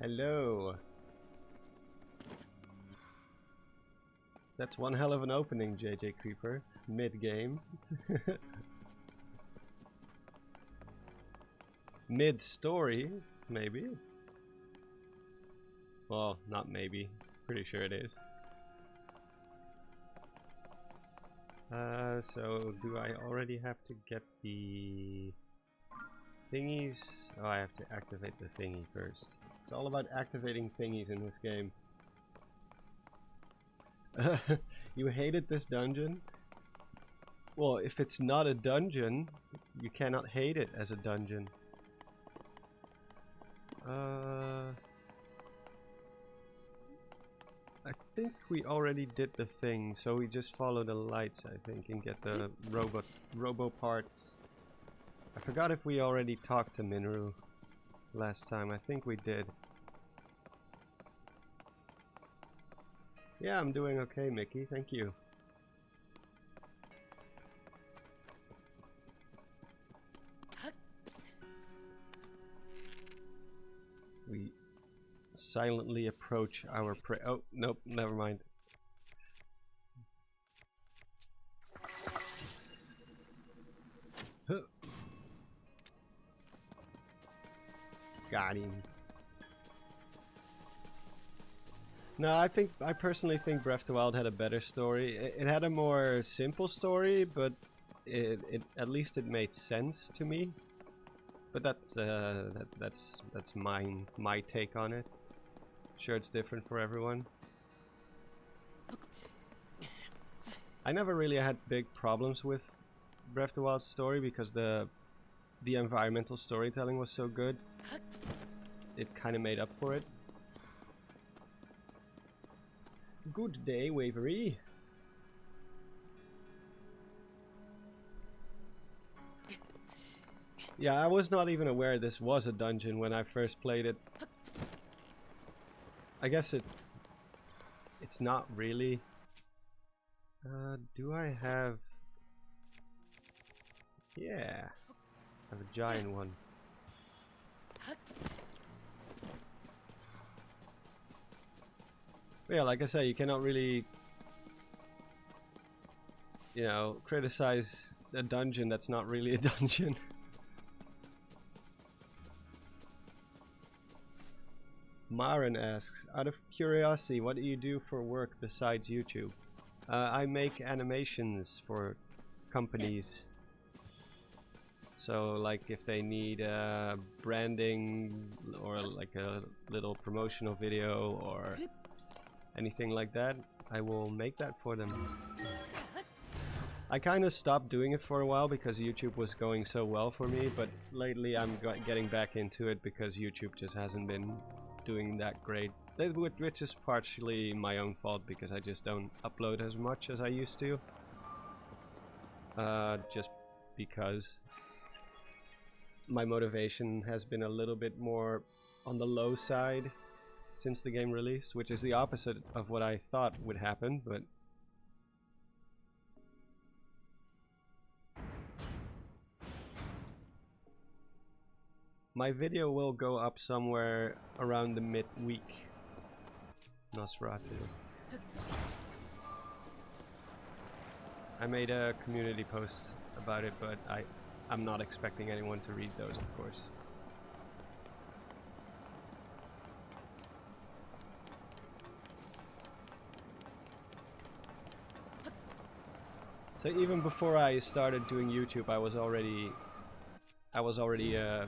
Hello. That's one hell of an opening, JJ Creeper. Mid-game. Mid-story, maybe? Well, not maybe. Pretty sure it is. So do I already have to get the thingies? Oh, I have to activate the thingy first. It's all about activating thingies in this game. You hated this dungeon? Well, if it's not a dungeon, you cannot hate it as a dungeon. I think we already did the thing, so we just follow the lights, I think, and get the robo parts. I forgot if we already talked to Minru last time. I think we did. Yeah, I'm doing okay, Mickey. Thank you. We silently approach our prey. Oh, nope, never mind. Huh. Got him. No, I personally think Breath of the Wild had a better story. It had a more simple story, but at least it made sense to me. But that's my take on it. Sure, it's different for everyone. I never really had big problems with Breath of the Wild's story because the environmental storytelling was so good. It kind of made up for it. Good day, Wavery. Yeah, I was not even aware this was a dungeon when I first played it. I guess it's not really. Do I have? Yeah, I have a giant one. But yeah, like I say, you cannot really, you know, criticize a dungeon that's not really a dungeon. Maren asks, out of curiosity, what do you do for work besides YouTube? I make animations for companies. So like if they need branding or like a little promotional video or anything like that, I will make that for them. I kind of stopped doing it for a while because YouTube was going so well for me, but lately I'm getting back into it because YouTube just hasn't been doing that great, which is partially my own fault because I just don't upload as much as I used to. Just because my motivation has been a little bit more on the low side since the game released, which is the opposite of what I thought would happen, but my video will go up somewhere around the mid-week. Nosferatu. I made a community post about it, but I'm not expecting anyone to read those, of course. So even before I started doing YouTube, I was already a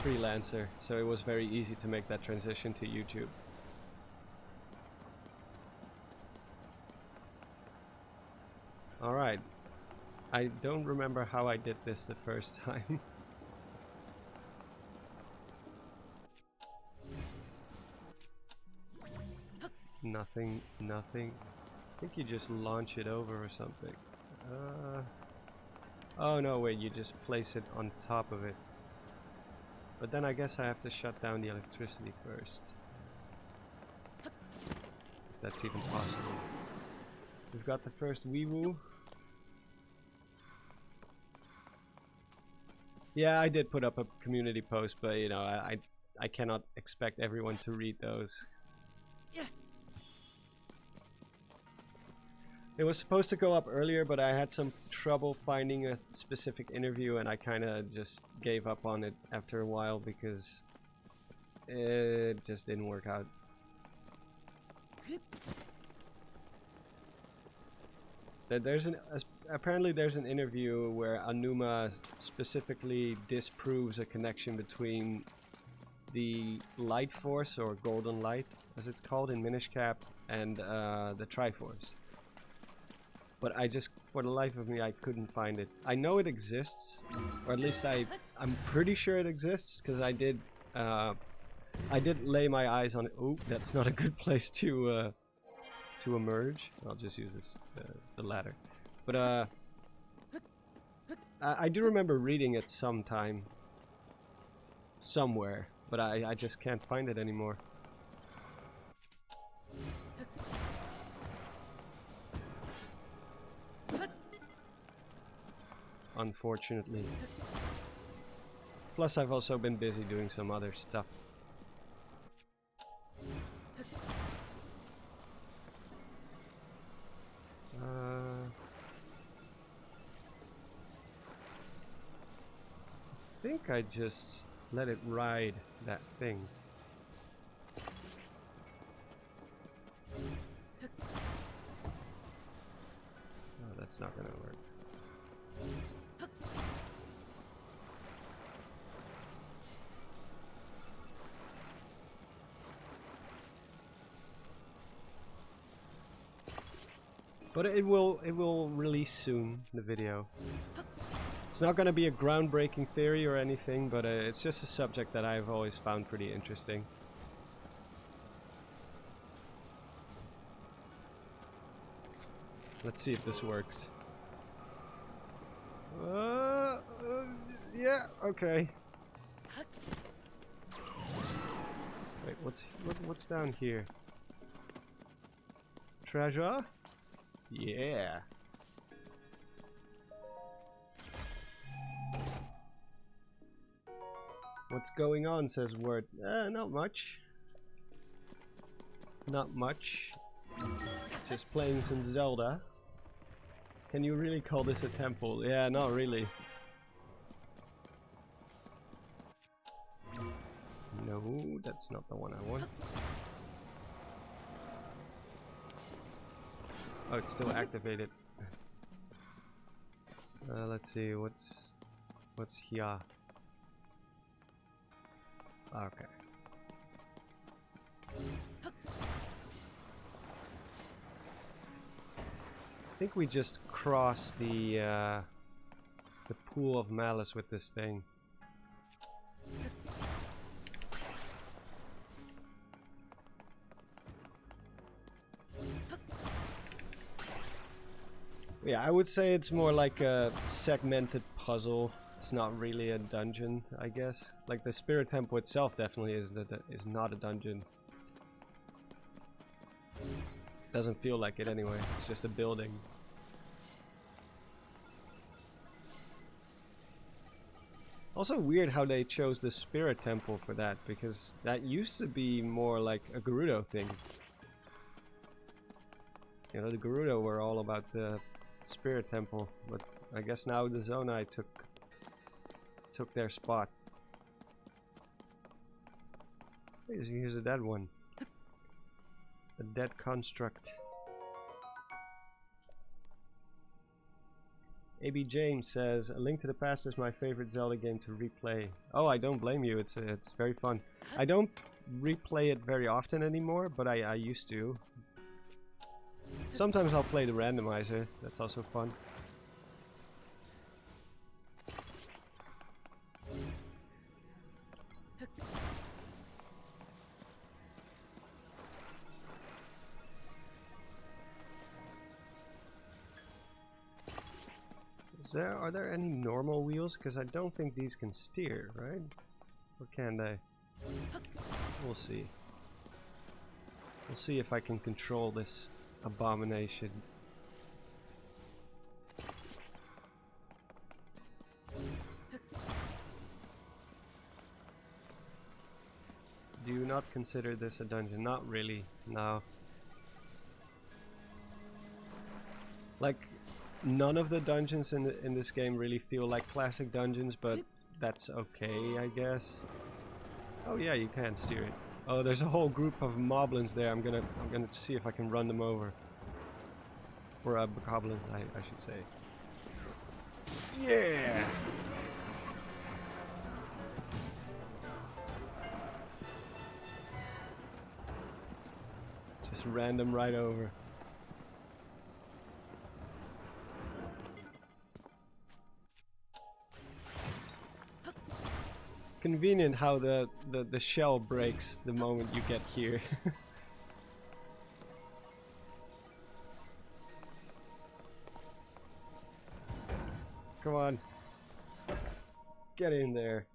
freelancer, so it was very easy to make that transition to YouTube. Alright, I don't remember how I did this the first time. Nothing. I think you just launch it over or something. Oh no, wait, you just place it on top of it. But then I guess I have to shut down the electricity first. If that's even possible. We've got the first wee-woo. Yeah, I did put up a community post, but you know, I cannot expect everyone to read those. It was supposed to go up earlier, but I had some trouble finding a specific interview, and I kind of just gave up on it after a while because it just didn't work out. Apparently there's an interview where Anuma specifically disproves a connection between the Light Force, or Golden Light as it's called in Minish Cap, and the Triforce. But I just, for the life of me, I couldn't find it. I know it exists, or at least I'm pretty sure it exists, because I did lay my eyes on it. Oh, that's not a good place to emerge. I'll just use this the ladder. But I do remember reading it sometime, somewhere, but I just can't find it anymore. Unfortunately. Plus I've also been busy doing some other stuff. I think I just let it ride that thing. Oh, that's not gonna work. But it will release soon, the video. It's not going to be a groundbreaking theory or anything, but it's just a subject that I've always found pretty interesting. Let's see if this works. Yeah, okay. Wait, what's down here? Treasure? Yeah. What's going on, says Word. Not much. Not much. Just playing some Zelda. Can you really call this a temple? Yeah, not really. No, that's not the one I want. Oh, it's still activated. Let's see, what's here? Okay. I think we just crossed the pool of malice with this thing. Yeah, I would say it's more like a segmented puzzle. It's not really a dungeon, I guess. Like the Spirit Temple itself definitely is not a dungeon. Doesn't feel like it anyway. It's just a building. Also weird how they chose the Spirit Temple for that, because that used to be more like a Gerudo thing. You know, the Gerudo were all about the Spirit Temple, but I guess now the Zonai took their spot. Here's a dead one. A dead construct. AB James says, A Link to the Past is my favorite Zelda game to replay. Oh, I don't blame you, it's very fun. I don't replay it very often anymore, but I used to. Sometimes I'll play the randomizer, that's also fun. Are there any normal wheels? Because I don't think these can steer, right? Or can they? We'll see. We'll see if I can control this abomination. do not consider this a dungeon. Not really, no. Like, none of the dungeons in this game really feel like classic dungeons, but that's okay, I guess. Oh yeah, you can steer it. Oh, there's a whole group of moblins there. I'm gonna see if I can run them over. Or goblins, I should say. Yeah. Just ran them right over. Convenient how the shell breaks the moment you get here. Come on. Get in there.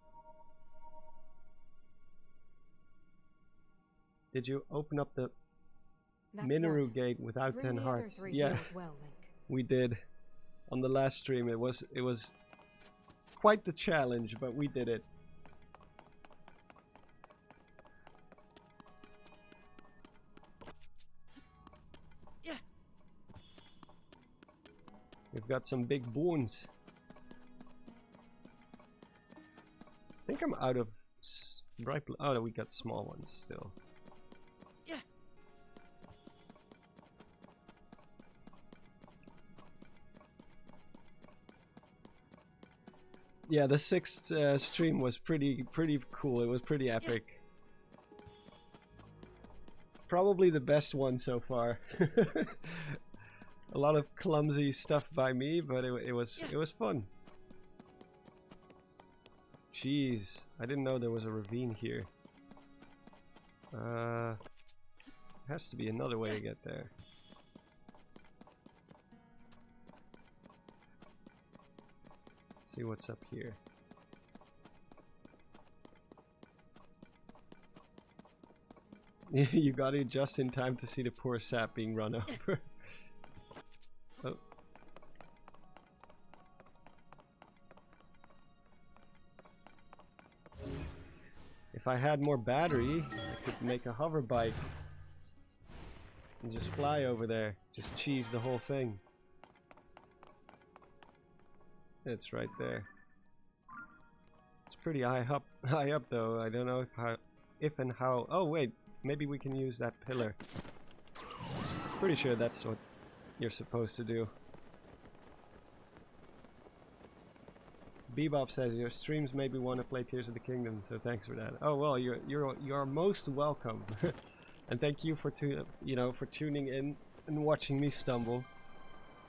Did you open up the Minoru gate without Bring 10 the hearts? other 3 Yeah, here as well, Link. we did. On the last stream it was quite the challenge, but we did it. We've got some big boons. I think I'm out of bright blue. Oh no, we got small ones still. Yeah, the 6th stream was pretty cool. It was pretty epic. Probably the best one so far. A lot of clumsy stuff by me, but it was fun. Jeez, I didn't know there was a ravine here. Has to be another way to get there. Let's see what's up here. You got it just in time to see the poor sap being run over. Oh. If I had more battery, I could make a hover bike and just fly over there. Just cheese the whole thing. It's right there. It's pretty high up though. I don't know if and how. Oh wait, maybe we can use that pillar. Pretty sure that's what you're supposed to do. Bebop says your streams made me want to play Tears of the Kingdom, so thanks for that. Oh well, you're most welcome, and thank you for for tuning in and watching me stumble.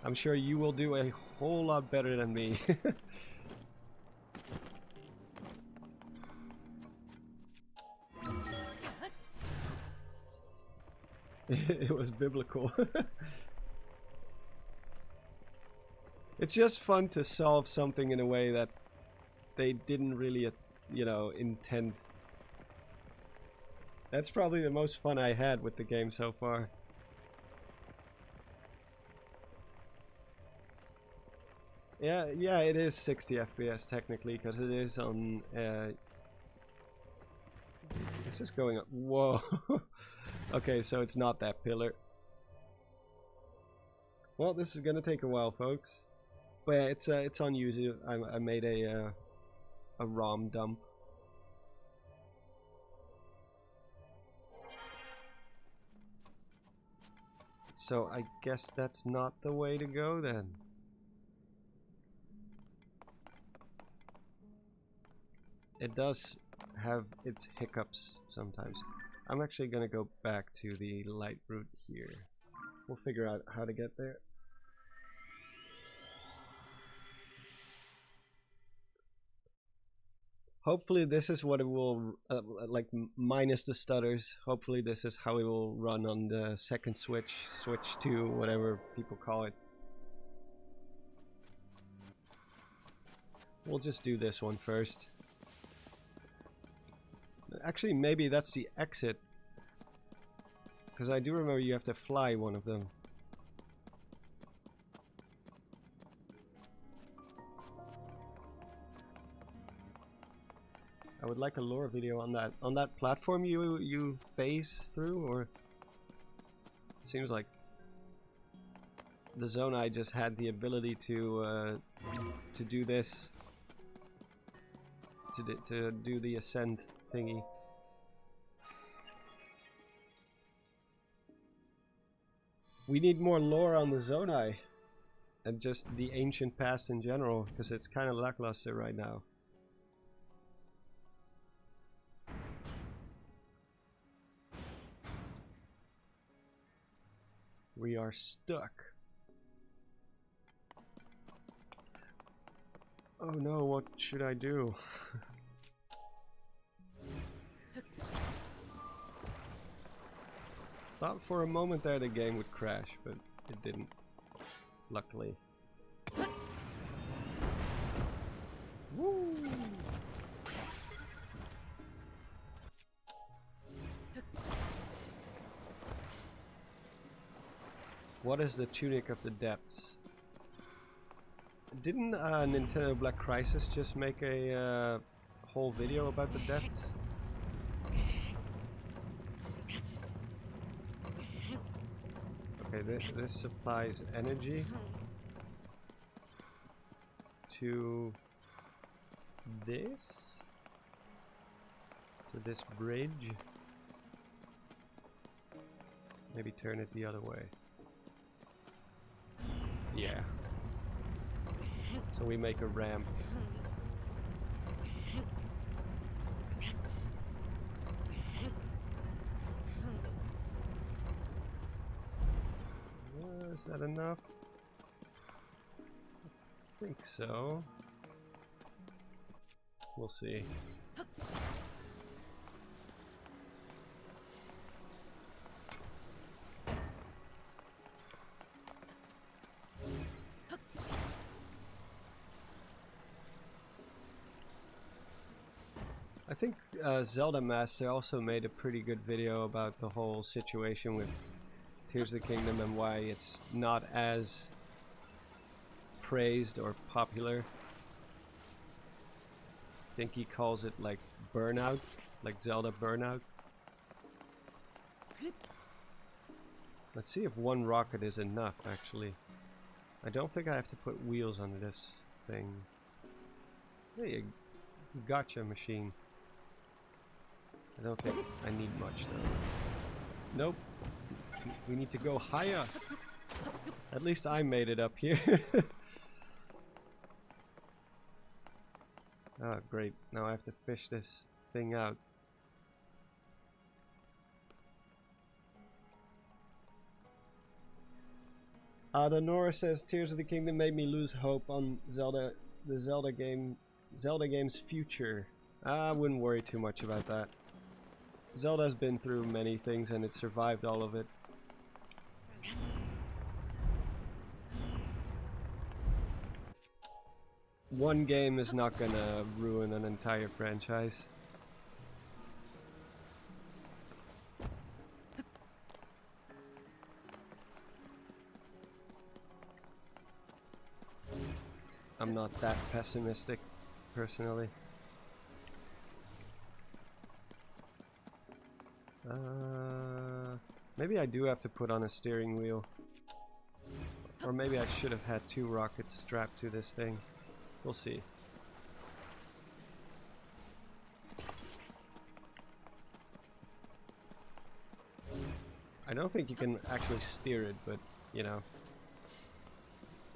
I'm sure you will do a whole lot better than me. It was biblical. It's just fun to solve something in a way that they didn't really, intend. That's probably the most fun I had with the game so far. Yeah, it is 60 FPS technically, because it is on. This is going up. Whoa. Okay, so it's not that pillar. Well, this is gonna take a while, folks. But yeah, it's on YouTube. I made a ROM dump. So I guess that's not the way to go then. It does have its hiccups sometimes. I'm actually gonna go back to the light route here. We'll figure out how to get there. Hopefully this is what it will, like minus the stutters, hopefully this is how it will run on the second Switch 2, whatever people call it. We'll just do this one first. Actually, maybe that's the exit. Because I do remember you have to fly one of them. I would like a lore video on that platform you phase through, or it seems like the Zonai just had the ability to do this, to do the ascent thingy. We need more lore on the Zonai and just the ancient past in general, because it's kind of lackluster right now. We are stuck. Oh no, what should I do? Thought for a moment there the game would crash, but it didn't, luckily. Woo! What is the Tunic of the Depths? Didn't Nintendo Black Crisis just make a whole video about the depths? Okay, this supplies energy to this bridge. Maybe turn it the other way. Yeah. So we make a ramp. Is that enough? I think so. We'll see. I think Zelda Master also made a pretty good video about the whole situation with Tears of the Kingdom and why it's not as praised or popular. I think he calls it like burnout, like Zelda burnout. Let's see if one rocket is enough, actually. I don't think I have to put wheels on this thing. Hey, gotcha machine. I don't think I need much though. Nope. We need to go higher. At least I made it up here. Oh, great. Now I have to fish this thing out. Nora says Tears of the Kingdom made me lose hope on the Zelda game's future. I wouldn't worry too much about that. Zelda's been through many things and it survived all of it. One game is not gonna ruin an entire franchise. I'm not that pessimistic, personally. Maybe I do have to put on a steering wheel. Or maybe I should have had 2 rockets strapped to this thing. We'll see. I don't think you can actually steer it, but, you know.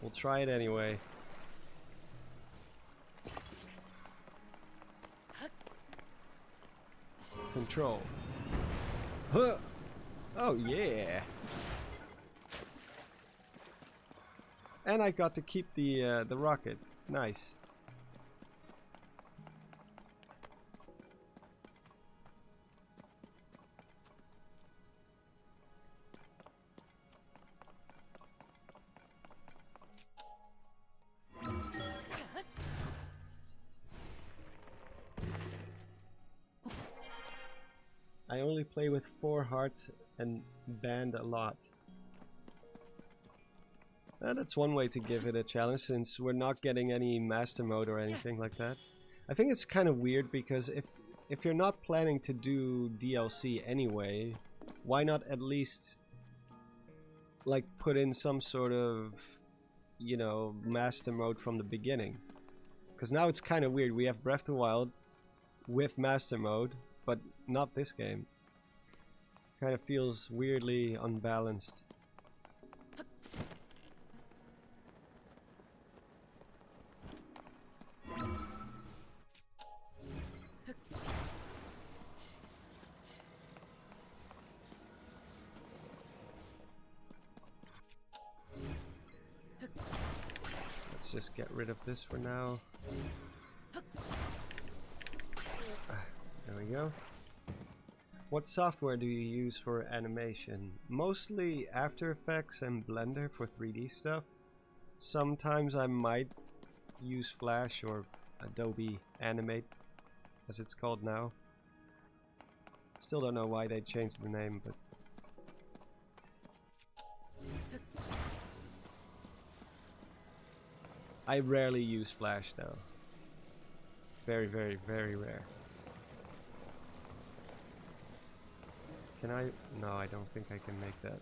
We'll try it anyway. Control. Huh. Oh yeah. And I got to keep the rocket. Nice. I only play with 4 hearts and band a lot. That's one way to give it a challenge, since we're not getting any master mode or anything like that. I think it's kind of weird because if you're not planning to do DLC anyway, why not at least like put in some sort of, you know, master mode from the beginning? Because now it's kind of weird. We have Breath of the Wild with master mode, but not this game. Kind of feels weirdly unbalanced. Let's just get rid of this for now. There we go. What software do you use for animation? Mostly After Effects and Blender for 3D stuff. Sometimes I might use Flash or Adobe Animate, as it's called now. Still don't know why they changed the name, but I rarely use Flash though. Very, very, very rare. Can I? No, I don't think I can make that.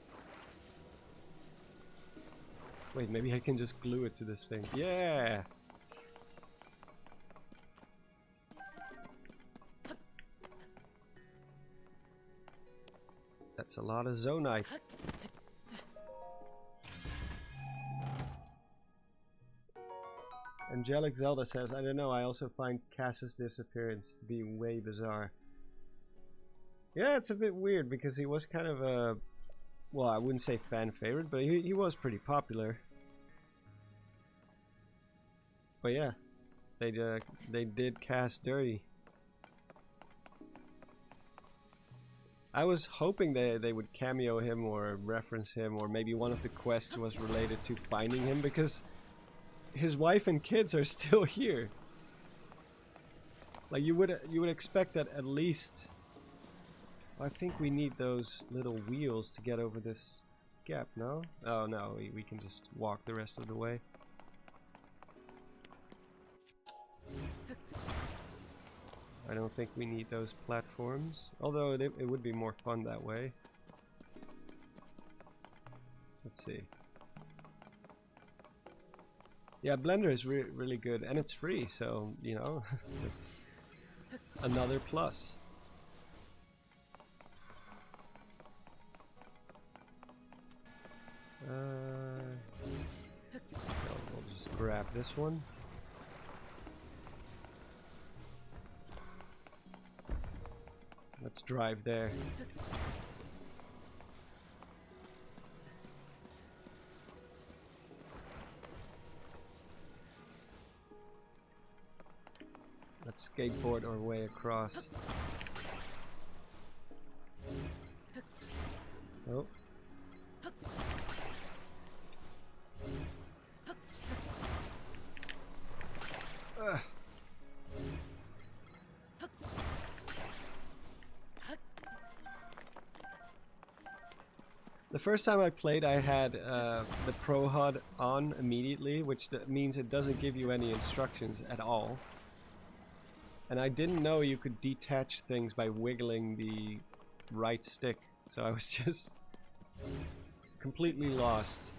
Wait, maybe I can just glue it to this thing. Yeah! That's a lot of Zonite. Angelic Zelda says, I don't know, I also find Cass's disappearance to be way bizarre. Yeah, it's a bit weird because he was kind of a, well, I wouldn't say fan favorite, but he was pretty popular. But yeah, they did Cass dirty. I was hoping they would cameo him or reference him, or maybe one of the quests was related to finding him, because his wife and kids are still here. Like you would expect that at least. I think we need those little wheels to get over this gap, no? Oh no, we can just walk the rest of the way. I don't think we need those platforms, although it would be more fun that way. Let's see. Yeah, Blender is really good, and it's free, so, you know, it's another plus. We'll just grab this one. Let's drive there. Let's skateboard our way across. Oh. The first time I played, I had the Pro HUD on immediately, which means it doesn't give you any instructions at all. And I didn't know you could detach things by wiggling the right stick, so I was just completely lost.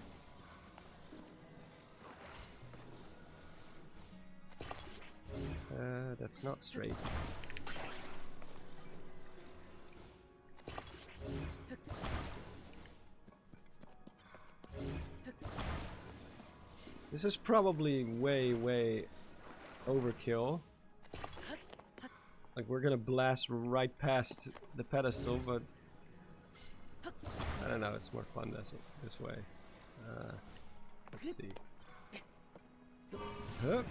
That's not straight. This is probably way overkill. Like, we're gonna blast right past the pedestal, but I don't know, it's more fun this way. Let's see. Hup.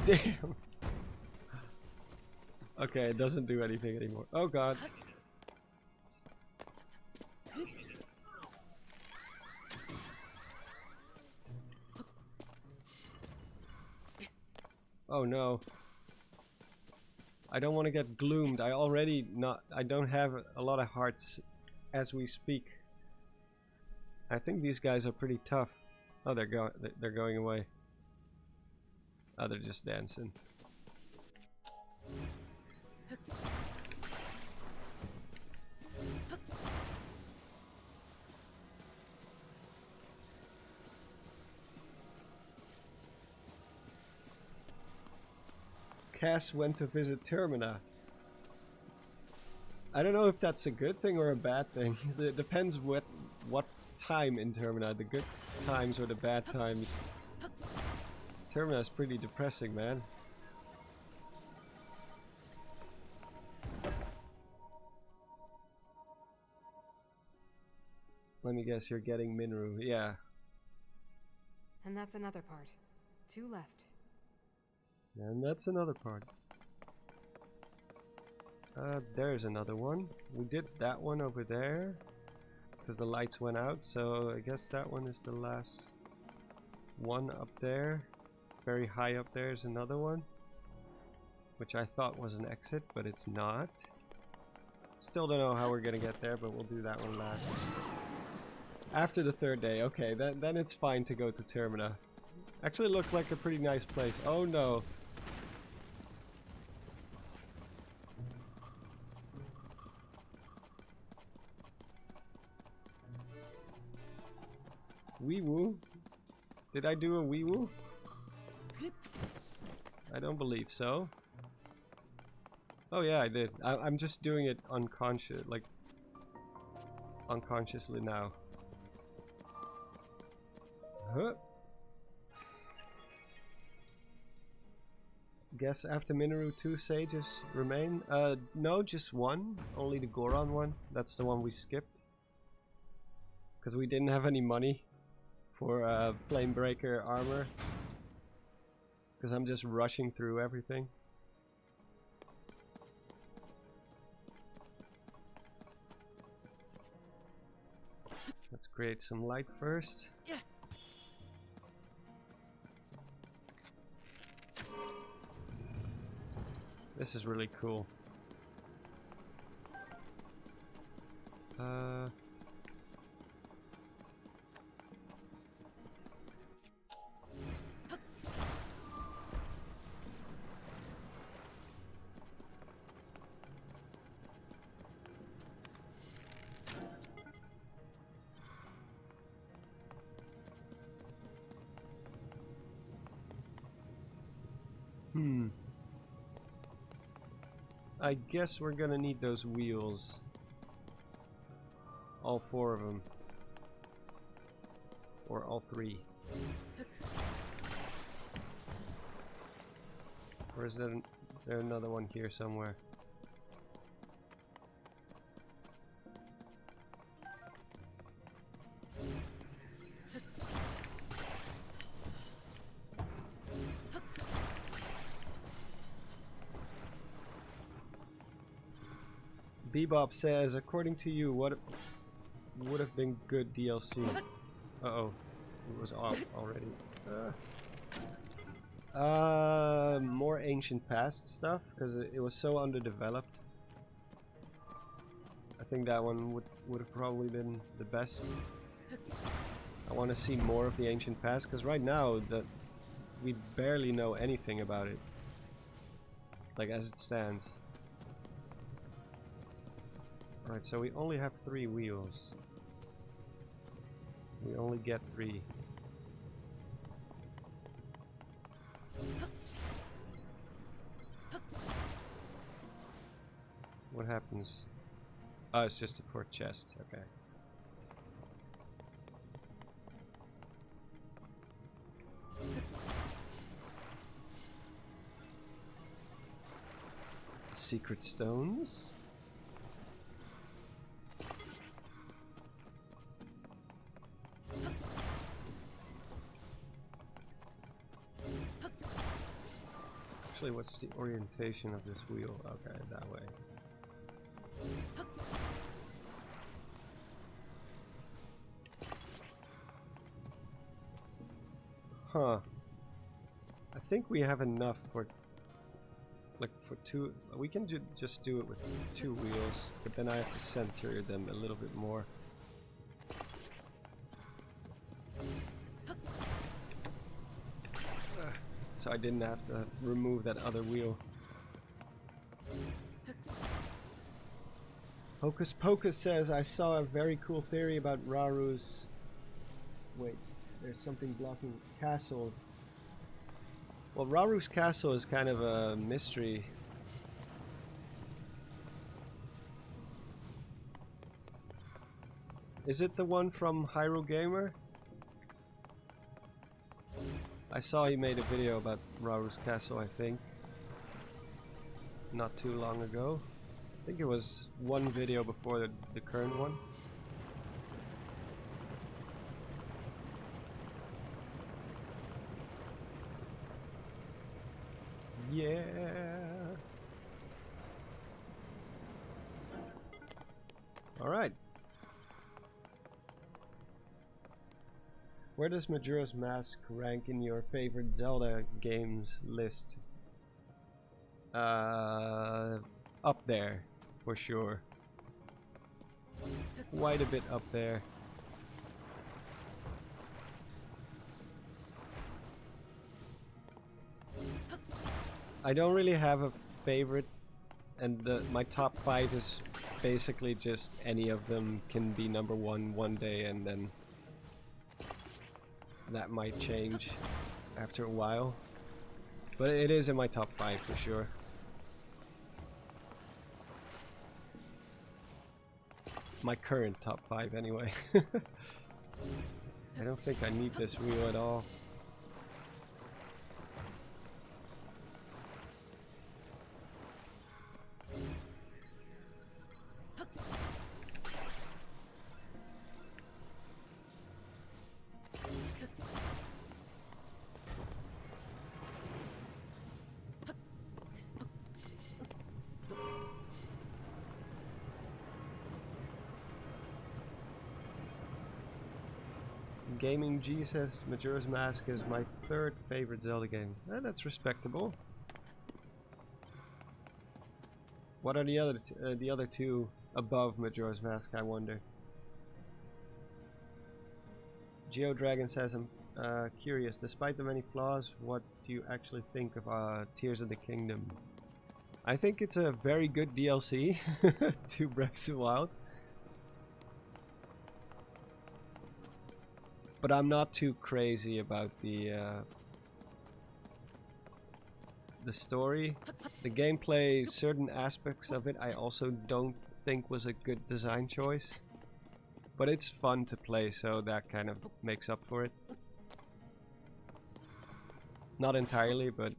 Damn! Okay, it doesn't do anything anymore. Oh god. Oh no. I don't want to get gloomed. I don't have a lot of hearts as we speak. I think these guys are pretty tough. Oh, they're going away. Oh, they're just dancing. Cass went to visit Termina. I don't know if that's a good thing or a bad thing. It depends what time in Termina, the good times or the bad times. Termina is pretty depressing, man. Let me guess, you're getting Minru. Yeah. And that's another part. 2 left. And that's another part. There's another one. We did that one over there because the lights went out, so I guess that one is the last one up there. Very high up there is another one, which I thought was an exit, but it's not. Still don't know how we're gonna get there, but we'll do that one last. After the 3rd day, okay, then it's fine to go to Termina. Actually looks like a pretty nice place. Oh no. Wee woo? Did I do a wee woo? I don't believe so. Oh yeah, I did. I'm just doing it unconsciously now. Huh? Guess after Minoru 2 sages remain? No, just one. Only the Goron one. That's the one we skipped. Because we didn't have any money for Flamebreaker armor. Because I'm just rushing through everything. Let's create some light first. This is really cool. I guess we're gonna need those wheels. All 4 of them. Or all 3. Or is there another one here somewhere? Bebop says, according to you, what would have been good DLC? Uh-oh. It was off already. More ancient past stuff, because it was so underdeveloped. I think that one would have probably been the best. I want to see more of the ancient past, because right now we barely know anything about it. Like as it stands. Alright, so we only have 3 wheels. We only get 3. What happens? Oh, it's just a poor chest, okay. Secret stones? Actually, what's the orientation of this wheel? Okay, that way. Huh. I think we have enough for like for 2. We can just do it with 2 wheels, but then I have to center them a little bit more. so I didn't have to remove that other wheel. Hocus Pocus says, I saw a very cool theory about Raru's... Wait, there's something blocking castle. Well, Raru's castle is kind of a mystery. Is it the one from Hyrule Gamer? I saw he made a video about Raru's castle, I think. Not too long ago. I think it was one video before the current one. Yeah. All right. Where does Majora's Mask rank in your favorite Zelda games list? Up there, for sure. Quite a bit up there. I don't really have a favorite, and my top 5 is basically just any of them can be number one day, and then that might change after a while. But it is in my top 5 for sure. My current top 5 anyway. I don't think I need this wheel at all. Gaming G says Majora's Mask is my 3rd favorite Zelda game. That's respectable. What are the other two above Majora's Mask, I wonder? Geo Dragon says, I'm curious, despite the many flaws, what do you actually think of Tears of the Kingdom? I think it's a very good DLC to Breath of the Wild. But I'm not too crazy about the story. The gameplay, certain aspects of it, I also don't think was a good design choice. But it's fun to play, so that kind of makes up for it. Not entirely, but...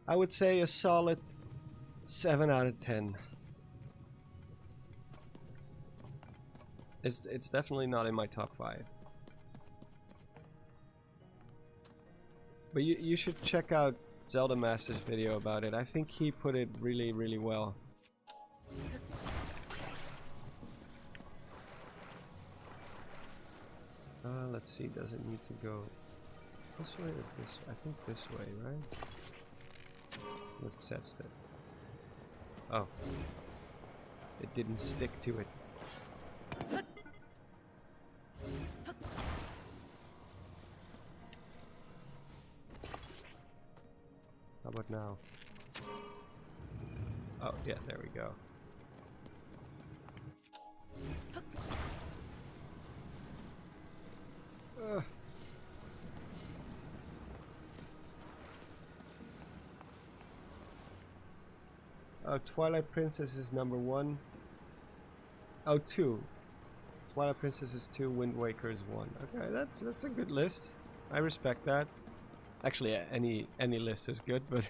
I would say a solid 7 out of 10. It's definitely not in my top 5. But you should check out Zelda Master's video about it. I think he put it really, really well. Let's see, does it need to go this way or this way? I think this way, right? Let's test it. Oh. It didn't stick to it. How about now? Oh, yeah, there we go. Twilight Princess is number 1. Oh, 2. Twilight Princess is 2, Wind Waker is 1. Okay, that's a good list. I respect that. Actually, any list is good, but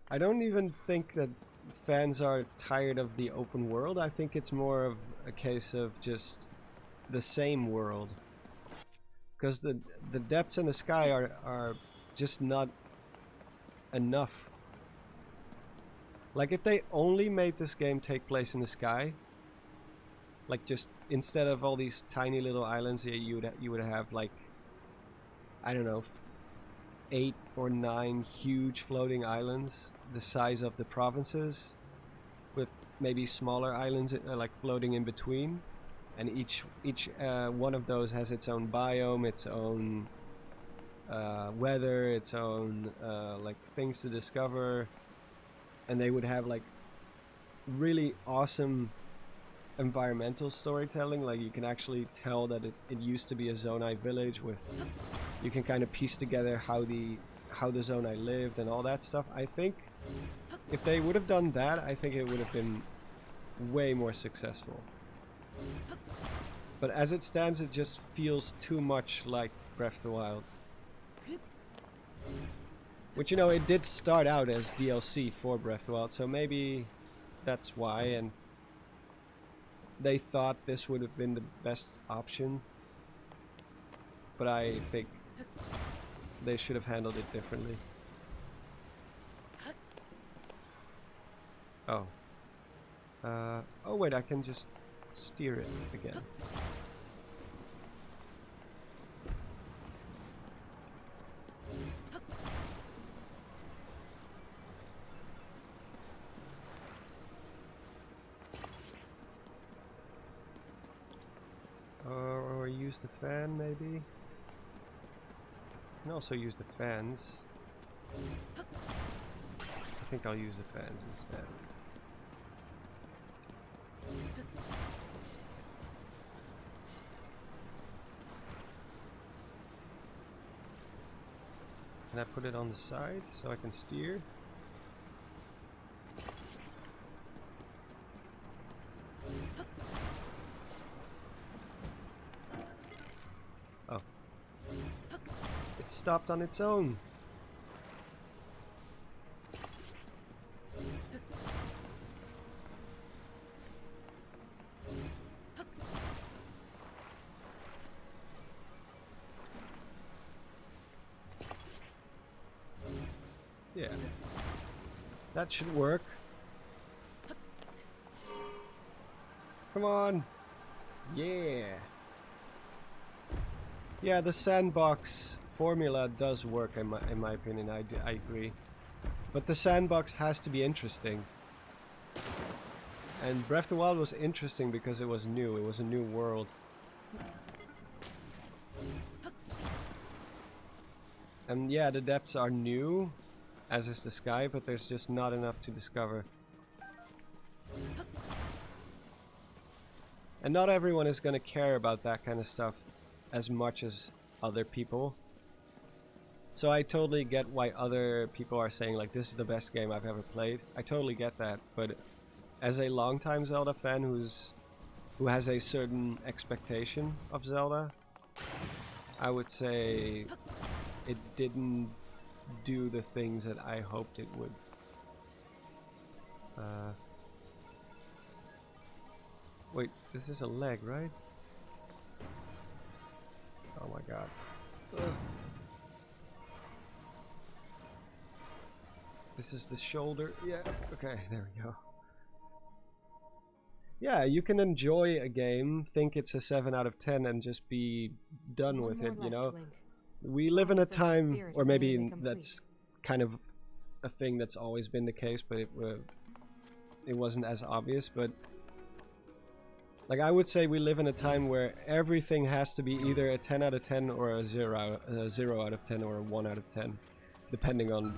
I don't even think that fans are tired of the open world. I think it's more of a case of just the same world. Because the depths in the sky are just not enough. Like if they only made this game take place in the sky, like just instead of all these tiny little islands, you would have like I don't know, 8 or 9 huge floating islands the size of the provinces, with maybe smaller islands like floating in between, and each one of those has its own biome, its own weather, its own like things to discover, and they would have like really awesome environmental storytelling. Like you can actually tell that it used to be a Zonai village. With you can kind of piece together how the Zonai lived and all that stuff. I think if they would have done that, I think it would have been way more successful. But as it stands, it just feels too much like Breath of the Wild. Which, you know, it did start out as DLC for Breath of the Wild, so maybe that's why, and they thought this would have been the best option. But I think they should have handled it differently. Oh. Oh wait, I can just steer it again. Or use the fan, maybe? You can also use the fans. I think I'll use the fans instead. Can I put it on the side so I can steer? Oh. It stopped on its own. Yeah. That should work. Come on. Yeah. Yeah, the sandbox formula does work in my opinion. I agree. But the sandbox has to be interesting. And Breath of the Wild was interesting because it was new. It was a new world. And yeah, the depths are new, as is the sky, but there's just not enough to discover. And not everyone is gonna care about that kind of stuff as much as other people. So I totally get why other people are saying like this is the best game I've ever played. I totally get that, but as a longtime Zelda fan who has a certain expectation of Zelda, I would say it didn't do the things that I hoped it would. Wait, this is a leg, right? Oh my god. Ugh. This is the shoulder. Yeah, okay, there we go. Yeah, you can enjoy a game, think it's a 7 out of 10 and just be done with it, you know? We live in a time, or maybe that's kind of a thing that's always been the case, but it wasn't as obvious, but like I would say we live in a time where everything has to be either a 10 out of 10 or a 0 out of 10 or a 1 out of 10, depending on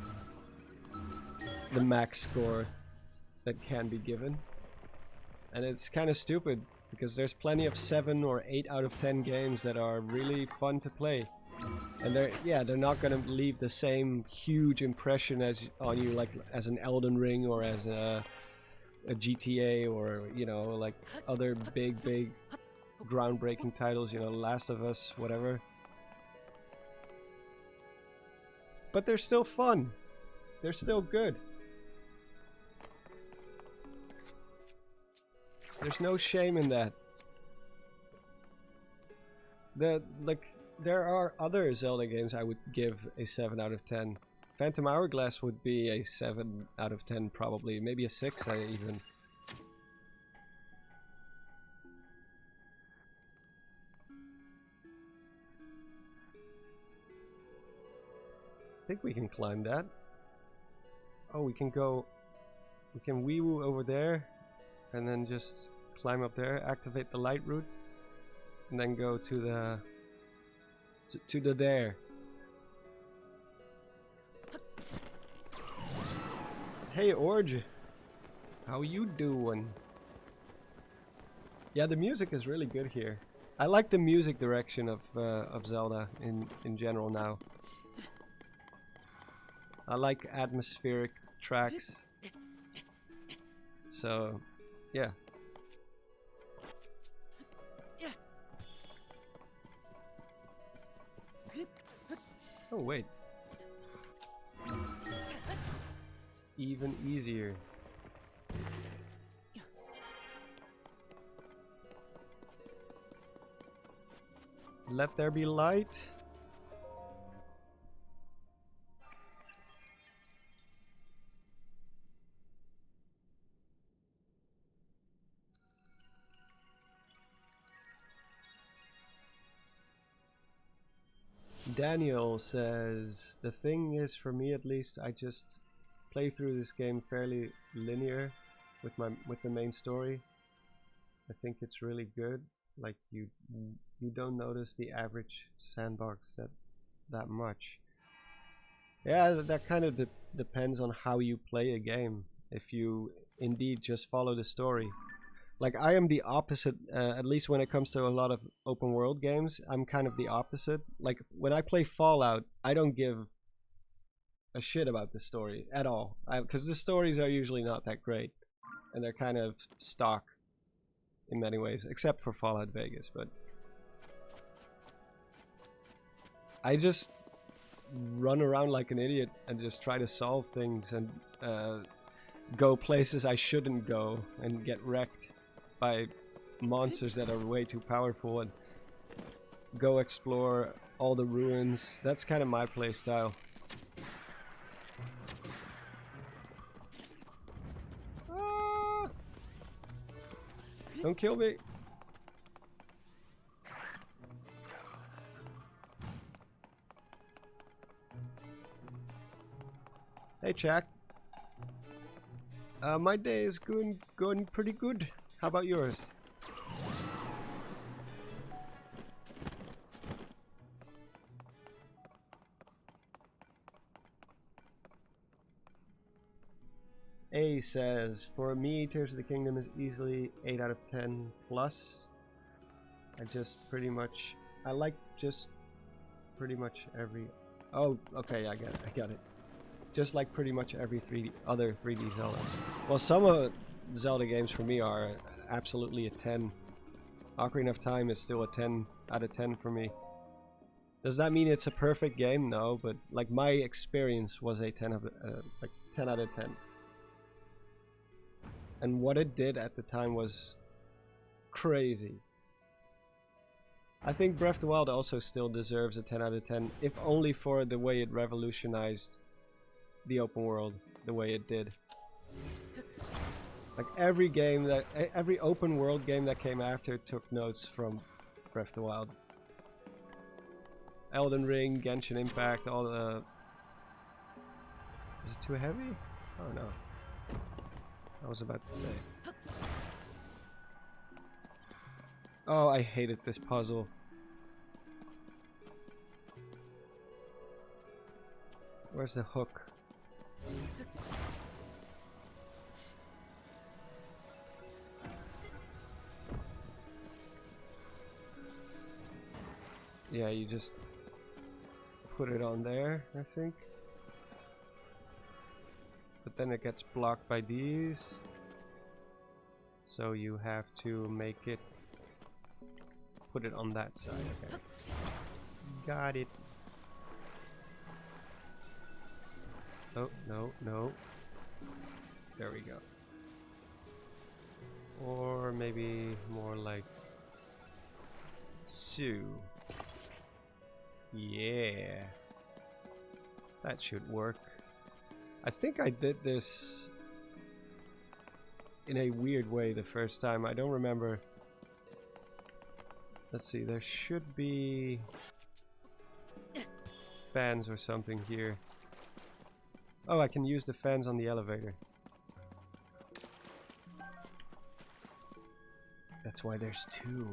the max score that can be given. And it's kind of stupid because there's plenty of 7 or 8 out of 10 games that are really fun to play. And they're not gonna leave the same huge impression on you like as an Elden Ring or as a GTA or, you know, like other big groundbreaking titles, you know, Last of Us, whatever. But they're still fun. They're still good. There's no shame in that. There are other Zelda games I would give a 7 out of 10. Phantom Hourglass would be a 7 out of 10 probably, maybe a 6 even. think we can climb that. Oh, we can go... We can wee-woo over there. And then just climb up there. Activate the light route. And then go to the... To the there. Hey, Orge. How you doing? Yeah, the music is really good here. I like the music direction of Zelda in general now. I like atmospheric tracks. So, yeah. Oh wait. Even easier. Let there be light. Daniel says, the thing is, for me at least, I just play through this game fairly linear with the main story. I think it's really good. Like you don't notice the average sandbox that much. Yeah, that kind of depends on how you play a game. If you indeed just follow the story. Like I am the opposite, at least when it comes to a lot of open world games, I'm kind of the opposite. Like when I play Fallout, I don't give a shit about the story at all. Because the stories are usually not that great. And they're kind of stock in many ways, except for Fallout Vegas, but I just run around like an idiot and just try to solve things and go places I shouldn't go and get wrecked by monsters that are way too powerful and go explore all the ruins. That's kind of my play style. Ah! Don't kill me. Hey, Jack. My day is going pretty good. How about yours? A says, for me, Tears of the Kingdom is easily 8 out of 10 plus. I like just pretty much every... Oh, okay, I got it. Just like pretty much every other 3D Zelda. Well, some of Zelda games for me are absolutely a 10. Ocarina of Time is still a 10 out of 10 for me. Does that mean it's a perfect game? No, but like my experience was a 10 out of 10. And what it did at the time was crazy. I think Breath of the Wild also still deserves a 10 out of 10, if only for the way it revolutionized the open world the way it did. Like every open world game that came after took notes from Breath of the Wild. Elden Ring, Genshin Impact, all the... Is it too heavy? Oh no. I was about to say. Oh, I hated this puzzle. Where's the hook? Yeah, you just put it on there, I think. But then it gets blocked by these. So you have to make it... Put it on that side, okay. Got it. Oh, no, no. There we go. Or maybe more like... so. Yeah. That should work. I think I did this in a weird way the first time. I don't remember. Let's see, there should be fans or something here. Oh, I can use the fans on the elevator. That's why there's two.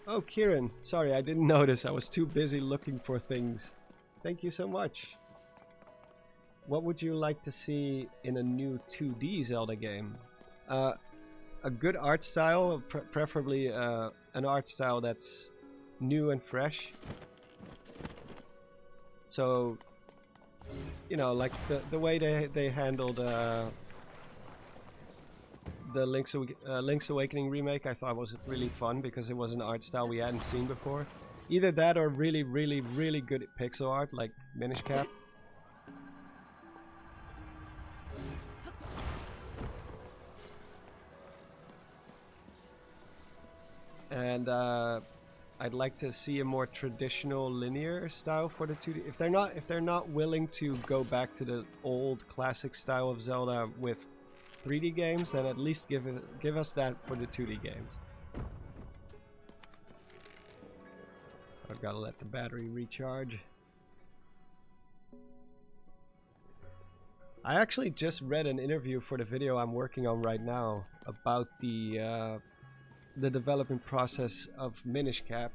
Oh, Kieran. Sorry, I didn't notice. I was too busy looking for things. Thank you so much. What would you like to see in a new 2D Zelda game? A good art style, preferably an art style that's new and fresh. So, you know, like the way they handled the Link's Awakening remake, I thought was really fun because it was an art style we hadn't seen before. Either that or really, really, really good pixel art like Minish Cap. And I'd like to see a more traditional linear style for the 2D. If they're not willing to go back to the old classic style of Zelda with 3D games, then at least give us that for the 2D games. I've got to let the battery recharge. I actually just read an interview for the video I'm working on right now about the development process of Minish Cap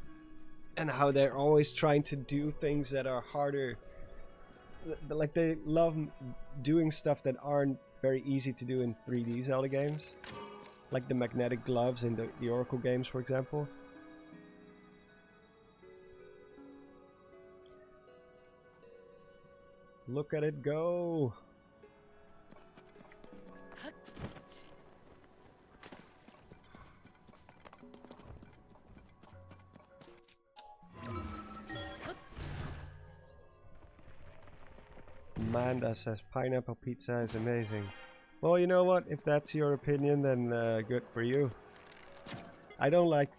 and how they're always trying to do things that are harder. Like they love doing stuff that aren't very easy to do in 3D Zelda games, like the magnetic gloves in the Oracle games, for example. Look at it go! Amanda says pineapple pizza is amazing. Well, you know what? If that's your opinion, then good for you. I don't like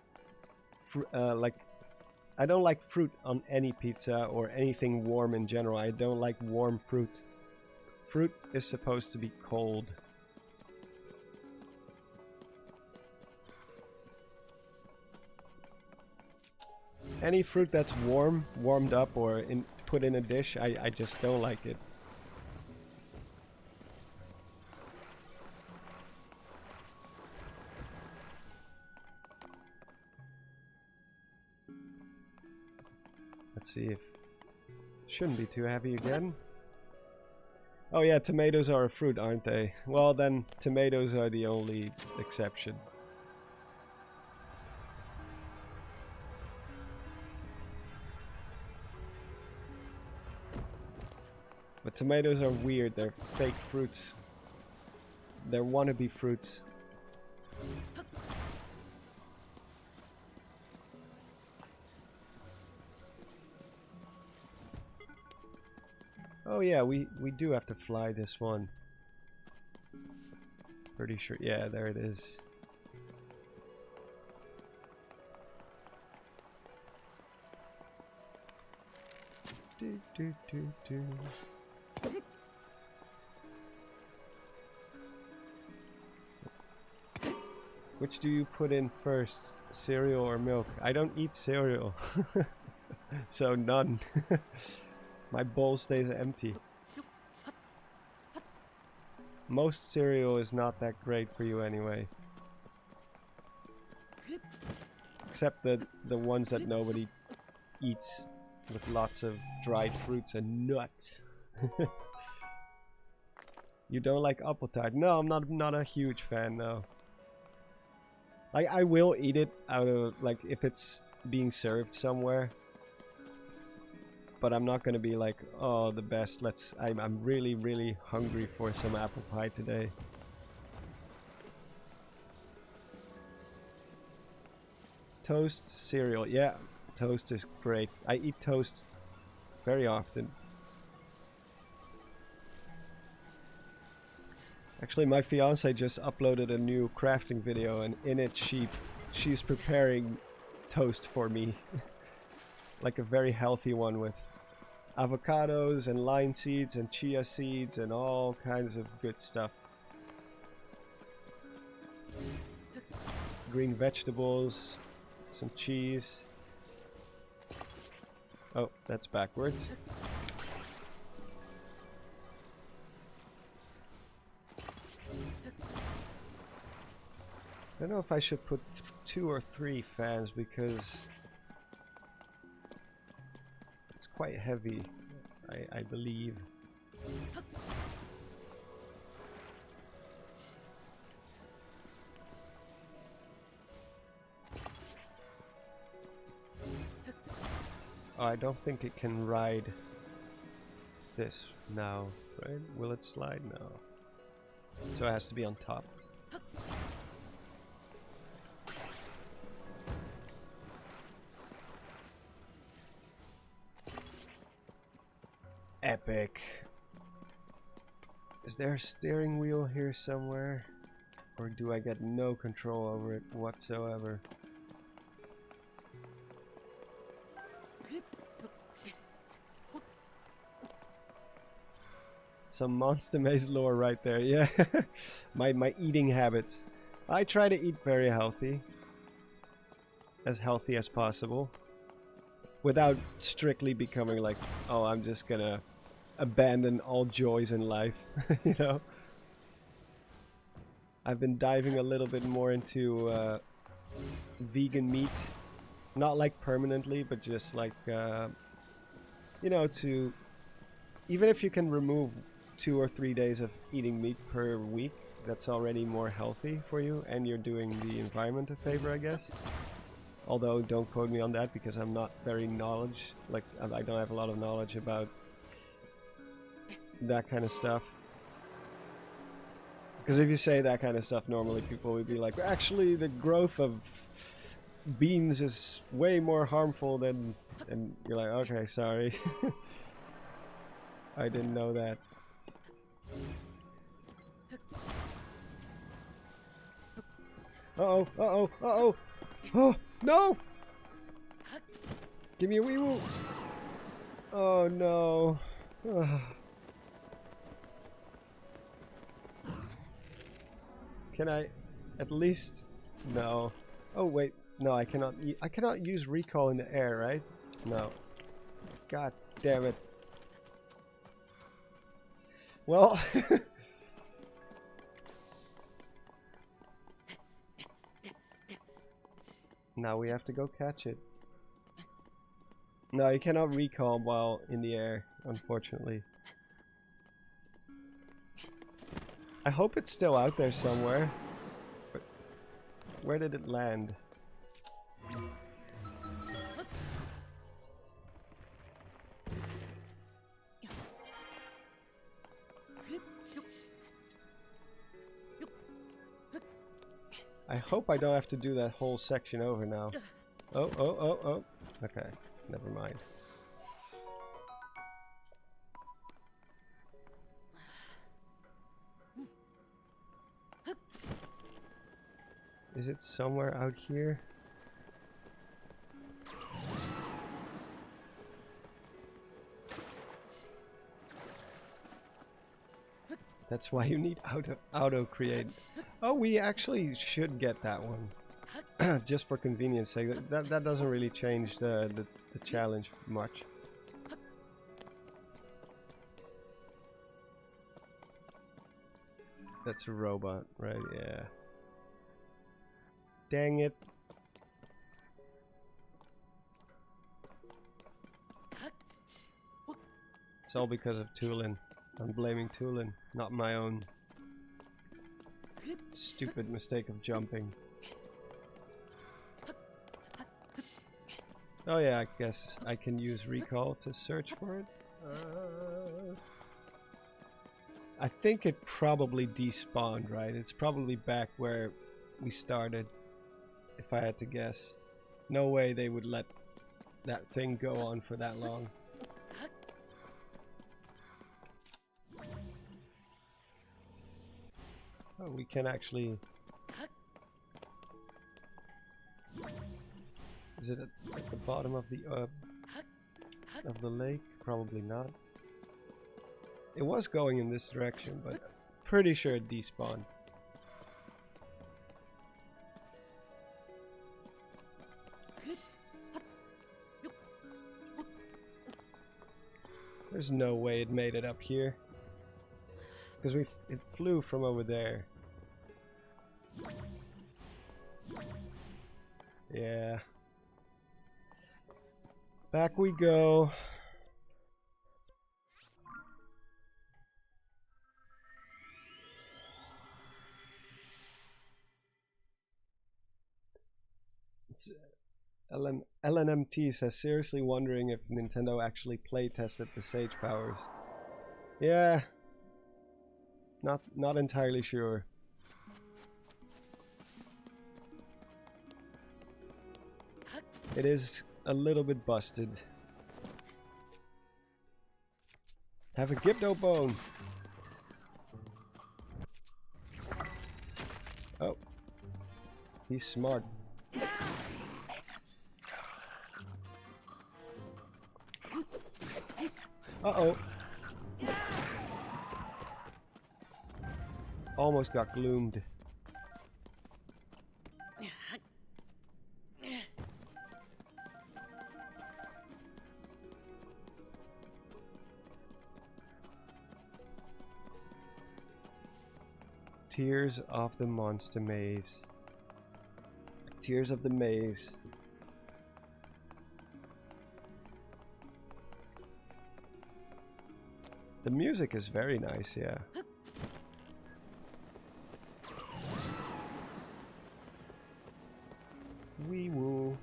I don't like fruit on any pizza or anything warm in general. I don't like warm fruit. Fruit is supposed to be cold. Any fruit that's warmed up or put in a dish, I just don't like it. Let's see if... Shouldn't be too heavy again. Oh yeah, tomatoes are a fruit, aren't they? Well then, tomatoes are the only exception. But tomatoes are weird, they're fake fruits. They're wannabe fruits. Oh yeah, we do have to fly this one. Pretty sure, yeah, there it is. Do, do, do, do. Which do you put in first, cereal or milk? I don't eat cereal, so none. My bowl stays empty. Most cereal is not that great for you anyway. Except the ones that nobody eats, with lots of dried fruits and nuts. You don't like apple tart? No, I'm not a huge fan, no. Like, I will eat it out of, like, if it's being served somewhere. But I'm not gonna be like, oh, the best, I'm really, really hungry for some apple pie today. Toast, cereal, yeah, toast is great. I eat toast very often. Actually, my fiance just uploaded a new crafting video, and in it she's preparing toast for me. Like a very healthy one with avocados and lime seeds and chia seeds and all kinds of good stuff. Green vegetables, some cheese. Oh, that's backwards. I don't know if I should put 2 or 3 fans because it's quite heavy, I believe. Oh, I don't think it can ride this now, right? Will it slide? No. So it has to be on top. Epic. Is there a steering wheel here somewhere? Or do I get no control over it whatsoever? Some Monster Maze lore right there, yeah. my eating habits. I try to eat very healthy. As healthy as possible. Without strictly becoming like, oh, I'm just gonna abandon all joys in life, you know? I've been diving a little bit more into vegan meat. Not like permanently, but just like, you know, to... Even if you can remove 2 or 3 days of eating meat per week, that's already more healthy for you, and you're doing the environment a favor, I guess. Although, don't quote me on that, because I'm not very I don't have a lot of knowledge about that kind of stuff. Because if you say that kind of stuff, normally people would be like, actually, the growth of beans is way more harmful than... And you're like, okay, sorry. I didn't know that. Uh-oh, uh-oh, uh-oh! Oh, no! Give me a wee woo! Oh, no. Can I at least... No. Oh, wait. No, I cannot use recall in the air, right? No. God damn it. Well... Now we have to go catch it. No, you cannot recall while in the air, unfortunately. I hope it's still out there somewhere. But where did it land? I hope I don't have to do that whole section over now. Oh, oh, oh, oh. Okay, never mind. Is it somewhere out here? That's why you need auto create. Oh, we actually should get that one. Just for convenience sake. That doesn't really change the challenge much. That's a robot, right? Yeah. Dang it. It's all because of Tulin. I'm blaming Tulin, not my own stupid mistake of jumping. Oh yeah, I guess I can use recall to search for it. I think it probably despawned, right? It's probably back where we started, if I had to guess. No way they would let that thing go on for that long. Oh, we can actually... Is it at the bottom of the lake? Probably not. It was going in this direction, but pretty sure it despawned. There's no way it made it up here. Because it flew from over there. Yeah. Back we go. It's LNMT says, seriously wondering if Nintendo actually play tested the Sage powers. Yeah. Not entirely sure. It is a little bit busted. Have a Gibdo bone. Oh. He's smart. Uh-oh. Almost got gloomed. Tears of the Monster Maze. Tears of the Maze. The music is very nice, yeah. Wee woo.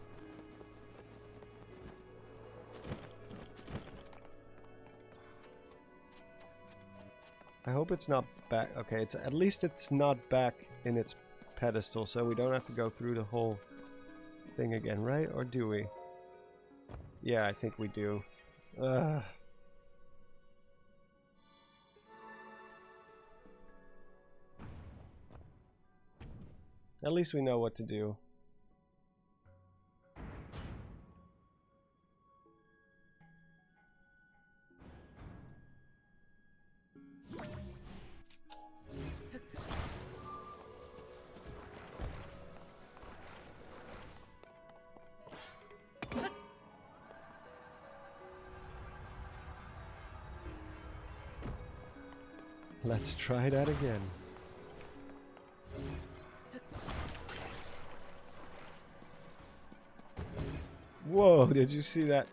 I hope it's not back. Okay, it's at least it's not back in its pedestal, so we don't have to go through the whole thing again, right? Or do we? Yeah, I think we do. Ugh. At least we know what to do. Let's try that again. Whoa, did you see that?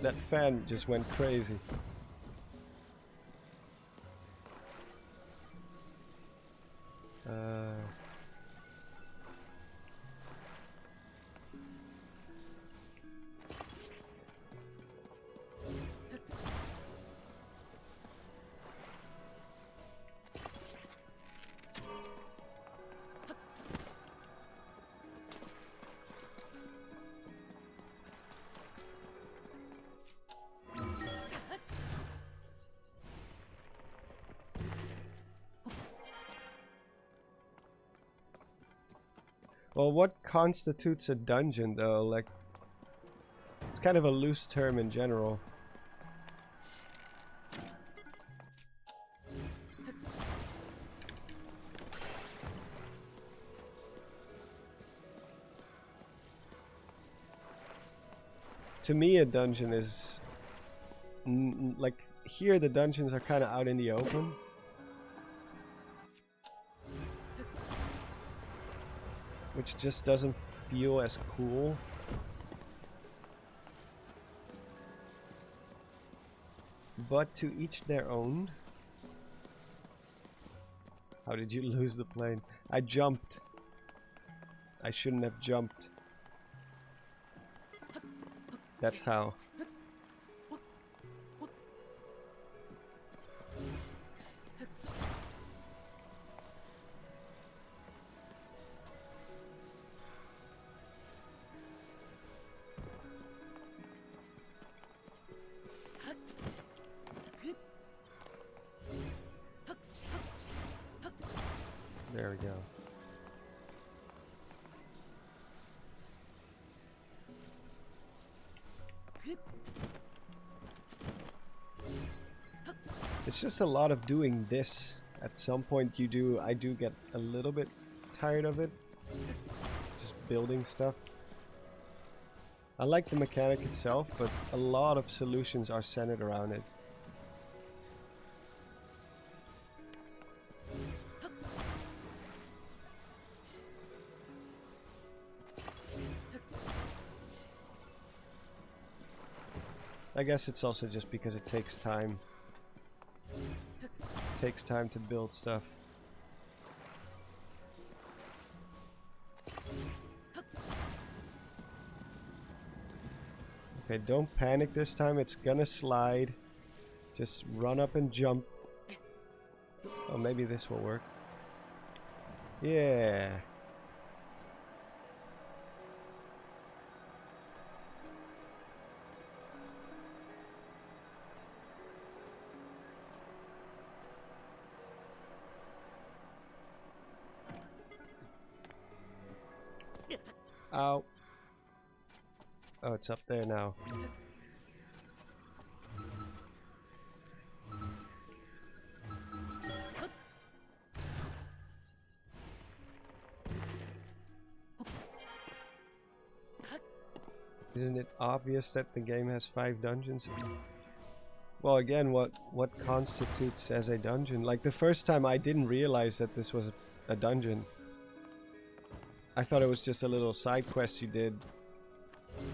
That fan just went crazy. Well, what constitutes a dungeon, though? Like, it's kind of a loose term in general. To me, a dungeon is like here. The dungeons are kind of out in the open. Which just doesn't feel as cool. But to each their own. How did you lose the plane? I jumped. I shouldn't have jumped. That's how. There we go. It's just a lot of doing this. At some point I do get a little bit tired of it. Just building stuff. I like the mechanic itself, but a lot of solutions are centered around it. I guess it's also just because it takes time. It takes time to build stuff. Okay, don't panic this time. It's gonna slide. Just run up and jump. Oh, maybe this will work. Yeah. Ow. Oh, it's up there now. Isn't it obvious that the game has 5 dungeons? Well, again, what constitutes as a dungeon? Like, the first time I didn't realize that this was a dungeon. I thought it was just a little side quest you did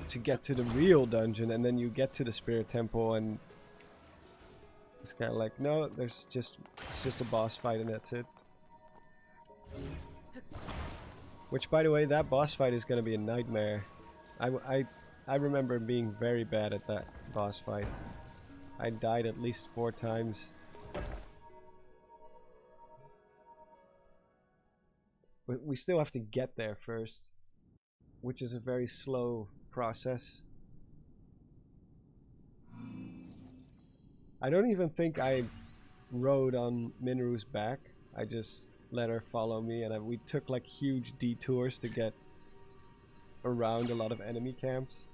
to get to the real dungeon, and then you get to the spirit temple, and it's kind of like, no, it's just a boss fight and that's it. Which, by the way, that boss fight is gonna be a nightmare. I remember being very bad at that boss fight. I died at least 4 times. But we still have to get there first, which is a very slow process. I don't even think I rode on Minoru's back. I just let her follow me, and we took like huge detours to get around a lot of enemy camps.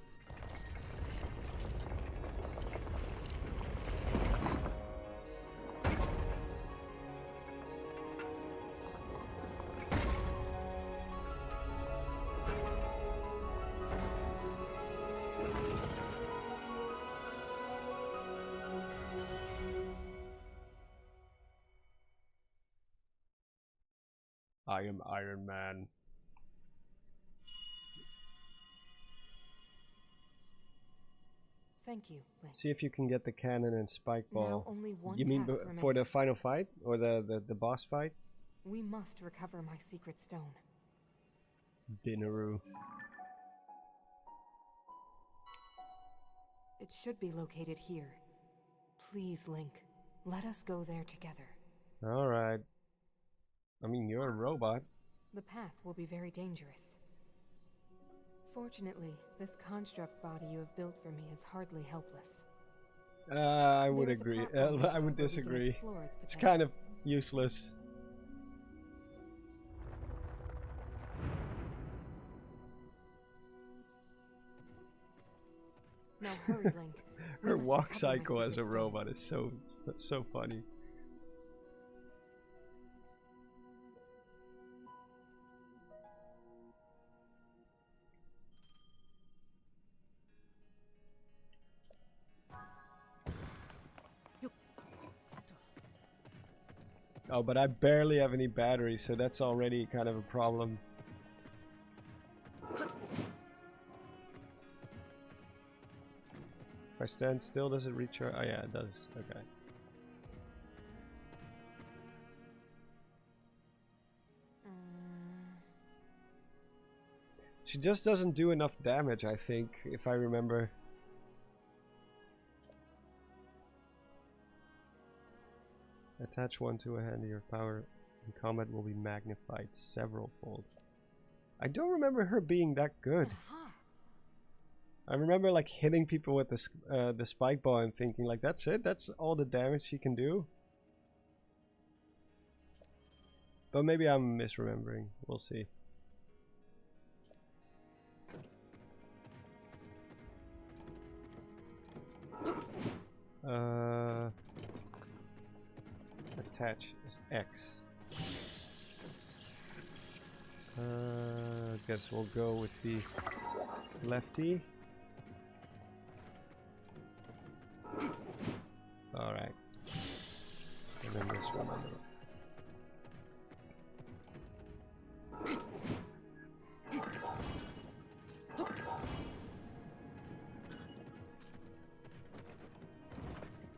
I am Iron Man. Thank you, Link. See if you can get the cannon and spike ball. Now only one You mean task for the remains. final fight? Or the boss fight? We must recover my secret stone. Binaroo. It should be located here. Please, Link. Let us go there together. Alright. I mean, you're a robot. The path will be very dangerous. Fortunately, this construct body you have built for me is hardly helpless. I would There is a agree. platform I would nearby where we can disagree. explore its It's potential. kind of useless. Now hurry, Link. We Her must walk recover my cycle as a secret stone. robot is so funny. Oh, but I barely have any batteries, so that's already kind of a problem. If I stand still, does it recharge? Oh yeah, it does. Okay. She just doesn't do enough damage, I think, if I remember. Attach one to a hand, your power in combat will be magnified several-fold. I don't remember her being that good. Aha. I remember like hitting people with the spike ball and thinking like, that's it? That's all the damage she can do? But maybe I'm misremembering. We'll see. Attach is X. Guess we'll go with the lefty. Alright. And then this one under.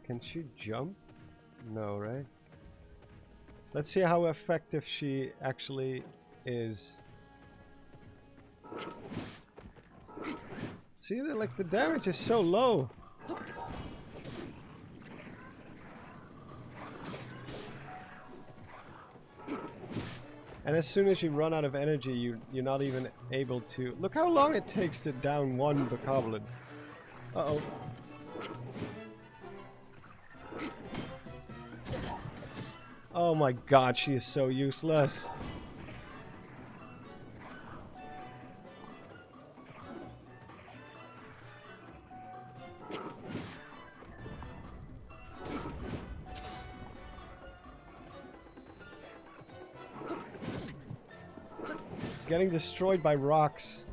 Can she jump? No, right? Let's see how effective she actually is. See, like the damage is so low. And as soon as you run out of energy, you're not even able to... Look how long it takes to down one bokoblin. Uh-oh. Oh my god, she is so useless. Getting destroyed by rocks.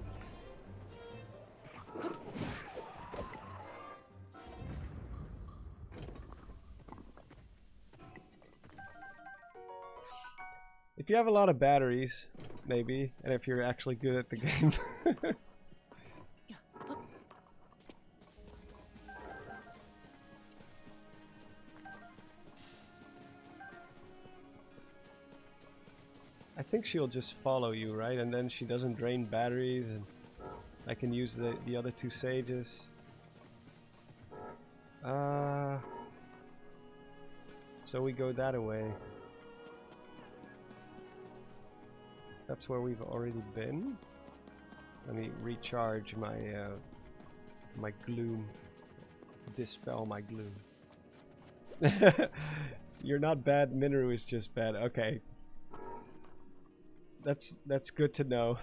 If you have a lot of batteries, maybe, and if you're actually good at the game. I think she'll just follow you, right? And then she doesn't drain batteries, and I can use the other two sages. So we go that away. That's where we've already been. Let me recharge my my gloom. Dispel my gloom. You're not bad, Minoru is just bad. Okay. That's good to know.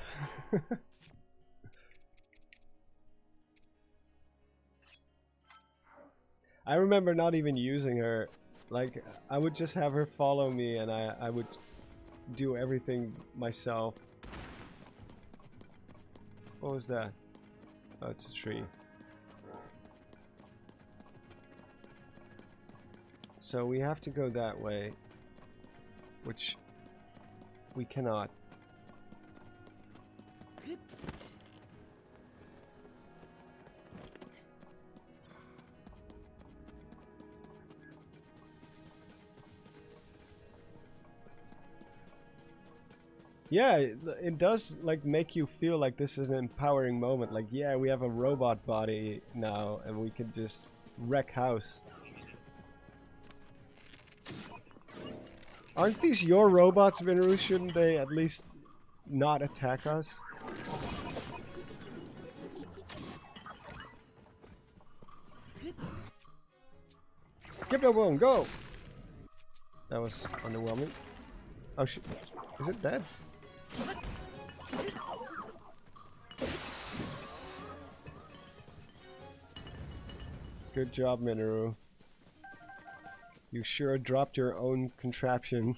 I remember not even using her. Like, I would just have her follow me and I would do everything myself. What was that? Oh, it's a tree. So we have to go that way, which we cannot. Yeah, it does like make you feel like this is an empowering moment. Like, yeah, we have a robot body now and we can just wreck house. Aren't these your robots, Minoru? Shouldn't they at least not attack us? Give it one, go! That was underwhelming. Oh shit. Is it dead? Good job, Minoru. You sure dropped your own contraption.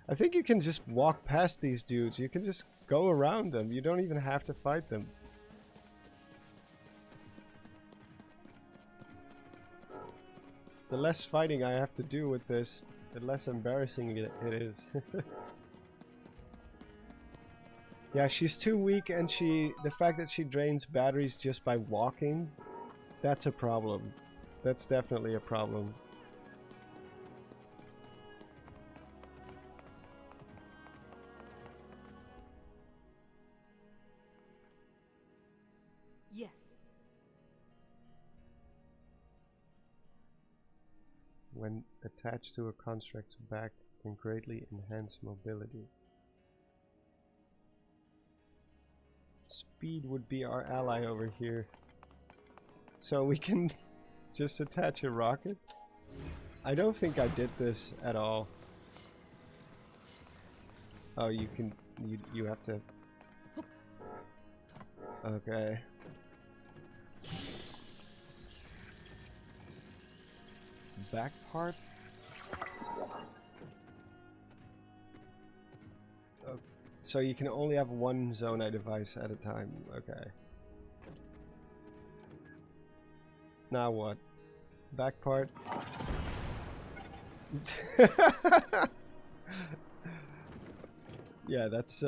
I think you can just walk past these dudes. You can just go around them. You don't even have to fight them. The less fighting I have to do with this, the less embarrassing it is. Yeah, she's too weak, and the fact that she drains batteries just by walking, that's a problem. That's definitely a problem. Yes. When attached to a construct's back, can greatly enhance mobility. Speed would be our ally over here. So we can just attach a rocket? I don't think I did this at all. Oh, you can... you have to... Okay. Back part? Oh, so you can only have one Zonai device at a time. Okay. Now what? Back part? Yeah, that's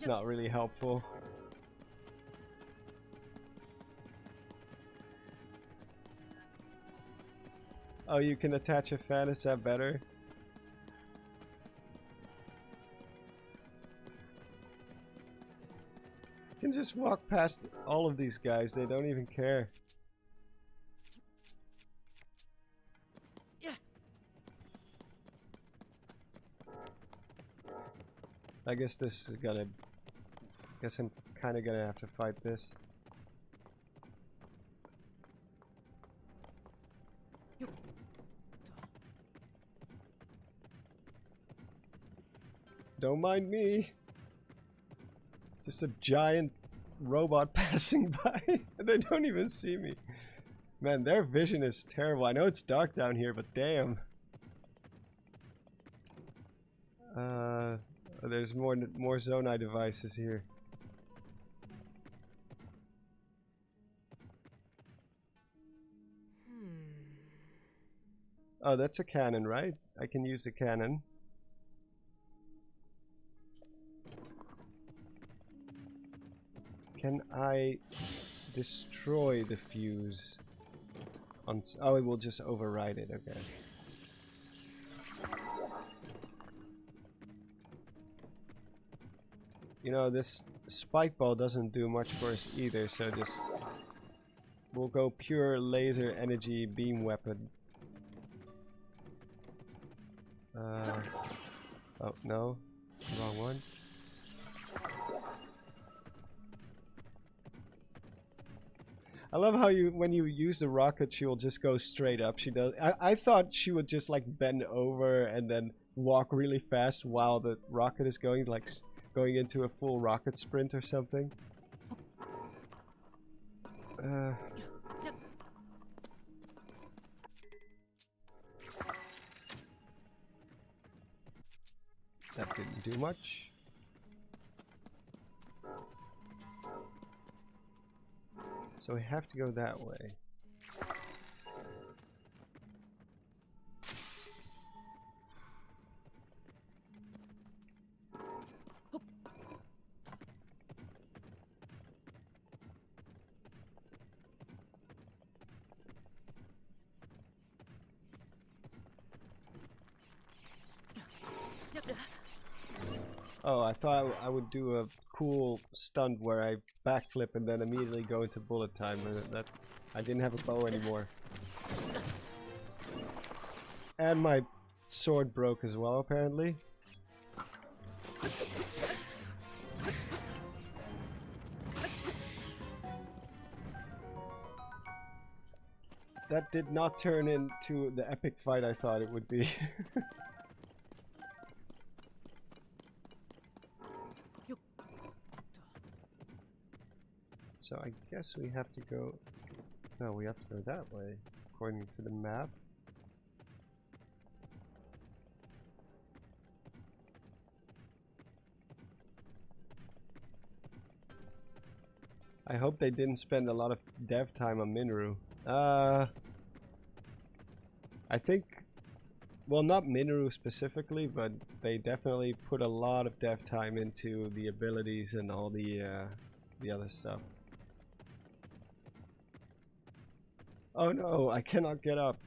not really helpful. Oh, you can attach a fan, is that better? You can just walk past all of these guys, they don't even care. I guess this is gonna... guess I'm kinda gonna have to fight this. Don't mind me. Just a giant robot passing by. They don't even see me. Man, their vision is terrible. I know it's dark down here, but damn. There's more Zonai devices here. Oh, that's a cannon, right? I can use the cannon. Can I destroy the fuse? Oh, it will just override it, okay. You know, this spike ball doesn't do much for us either, so just... we'll go pure laser energy beam weapon. Oh, no. Wrong one. I love how when you use the rocket, she will just go straight up. She does. I thought she would just like bend over and then walk really fast while the rocket is going, like going into a full rocket sprint or something. That didn't do much. So we have to go that way. Oh, I thought I would do a cool stunt where I backflip and then immediately go into bullet time. That I didn't have a bow anymore. And my sword broke as well, apparently. That did not turn into the epic fight I thought it would be. So I guess we have to go... No, we have to go that way, according to the map. I hope they didn't spend a lot of dev time on Minoru. I think... Well, not Minoru specifically, but they definitely put a lot of dev time into the abilities and all the other stuff. Oh no, I cannot get up.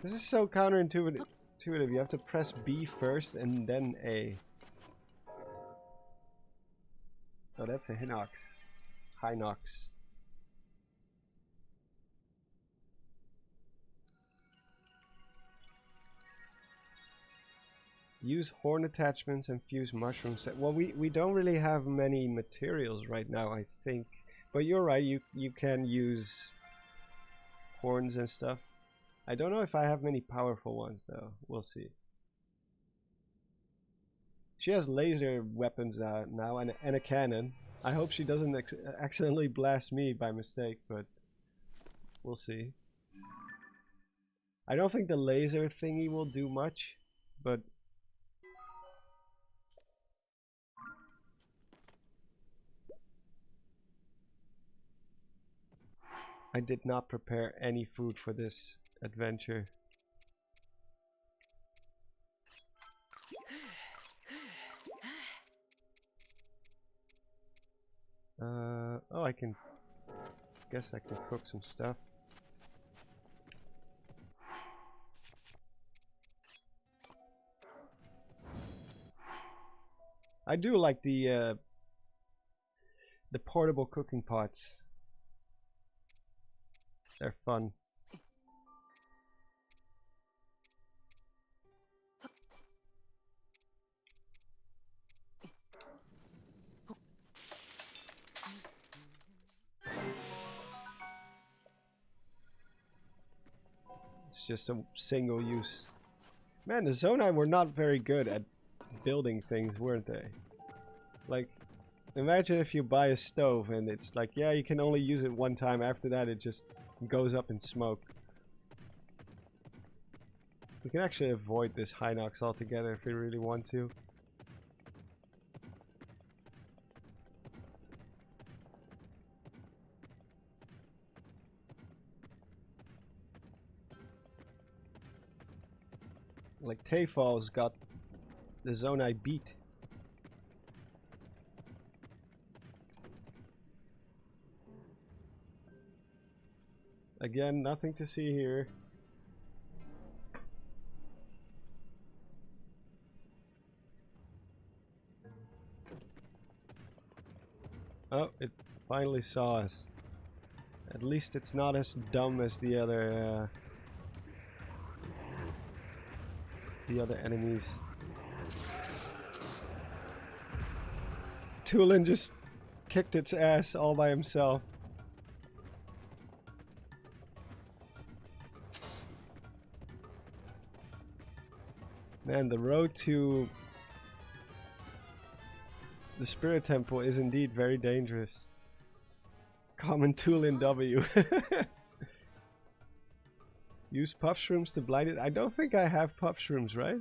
This is so counterintuitive. You have to press B first and then A. Oh, that's a Hinox. Hinox. Use horn attachments and fuse mushrooms. Well, we don't really have many materials right now, I think. But you're right, you can use horns and stuff. I don't know if I have many powerful ones though. We'll see. She has laser weapons now and a cannon. I hope she doesn't accidentally blast me by mistake, but we'll see. I don't think the laser thingy will do much, but I did not prepare any food for this adventure. Oh, guess I can cook some stuff. I do like the portable cooking pots. They're fun. It's just a single use. Man, the Zonai were not very good at building things, weren't they? Like, imagine if you buy a stove and it's like, yeah, you can only use it one time. After that, it just goes up in smoke. We can actually avoid this Hinox altogether if we really want to. Like, Tayfall's got the Zonai beat. Again, nothing to see here. Oh, it finally saw us. At least it's not as dumb as the other enemies. Tulin just kicked its ass all by himself. Man, the road to the Spirit Temple is indeed very dangerous. Common Tulin W. Use puff shrooms to blind it. I don't think I have puff shrooms, right?